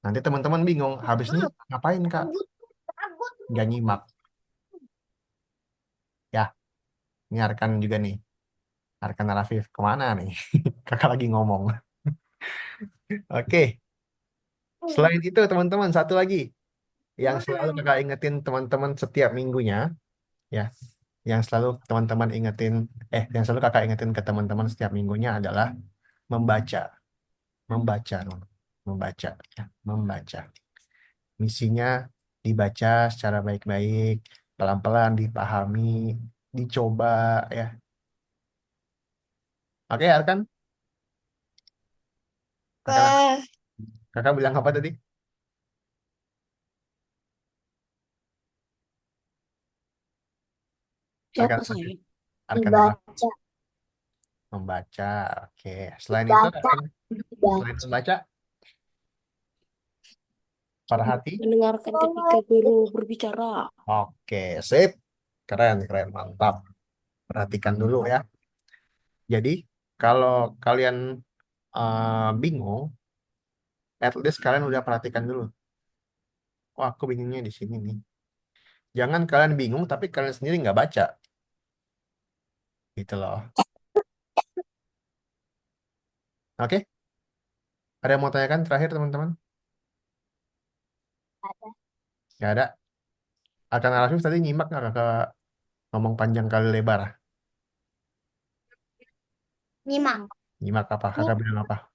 Nanti teman-teman bingung, habis ini ngapain Kak? Nggak nyimak. Ya, ini Arkan juga nih. Arkan Rafif, kemana nih? Kakak lagi ngomong. Oke, selain itu teman-teman, satu lagi. Yang selalu kakak ingetin teman-teman setiap minggunya, ya. Yang selalu teman-teman ingetin, yang selalu kakak ingetin ke teman-teman setiap minggunya adalah membaca. Membaca, membaca, ya. Membaca. Misinya dibaca secara baik-baik, pelan-pelan dipahami, dicoba, ya. Oke, Arkan, kakak,
Ke
kakak bilang apa tadi? Arkan,
Siapa saya?
Arkan
Dibaca,
membaca. Oke, selain itu,
dibaca,
selain
dibaca.
membaca, perhati.
Mendengarkan ketika guru berbicara.
Oke, sip. Keren, keren, mantap. Perhatikan dulu ya. Jadi, kalau kalian bingung, at least kalian udah perhatikan dulu. Oh, aku bingungnya di sini nih. Jangan kalian bingung, tapi kalian sendiri nggak baca. Gitu loh. Oke, ada yang mau tanyakan terakhir, teman-teman? Nggak ada. Akan Arafif tadi nyimak nggak kakak ngomong panjang kali lebar?
nyimak.
Nyimak apa? Kakak bilang apa?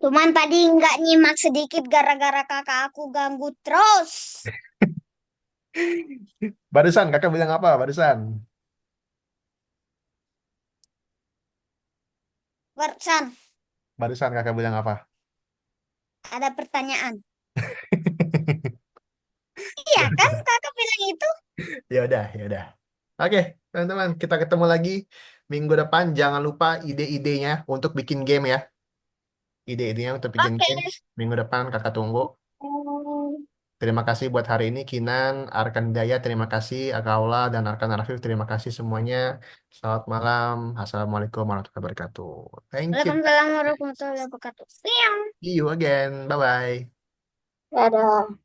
Cuman tadi nggak nyimak sedikit gara-gara kakak aku ganggu terus.
Barusan, kakak bilang apa? Barusan.
Barusan
Barusan kakak bilang apa?
ada pertanyaan. Iya kan kakak bilang itu?
Ya udah, ya udah. Oke, teman-teman, kita ketemu lagi minggu depan. Jangan lupa ide-idenya untuk bikin game ya. Ide-idenya untuk bikin
Oke.
game minggu depan kakak tunggu. Terima kasih buat hari ini Kinan, Arkan Daya, terima kasih Akaula dan Arkan Arafif, terima kasih semuanya. Selamat malam. Assalamualaikum warahmatullahi wabarakatuh. Thank you.
Waalaikumsalam warahmatullahi wabarakatuh. Siang.
See you again. Bye-bye.
Dadah.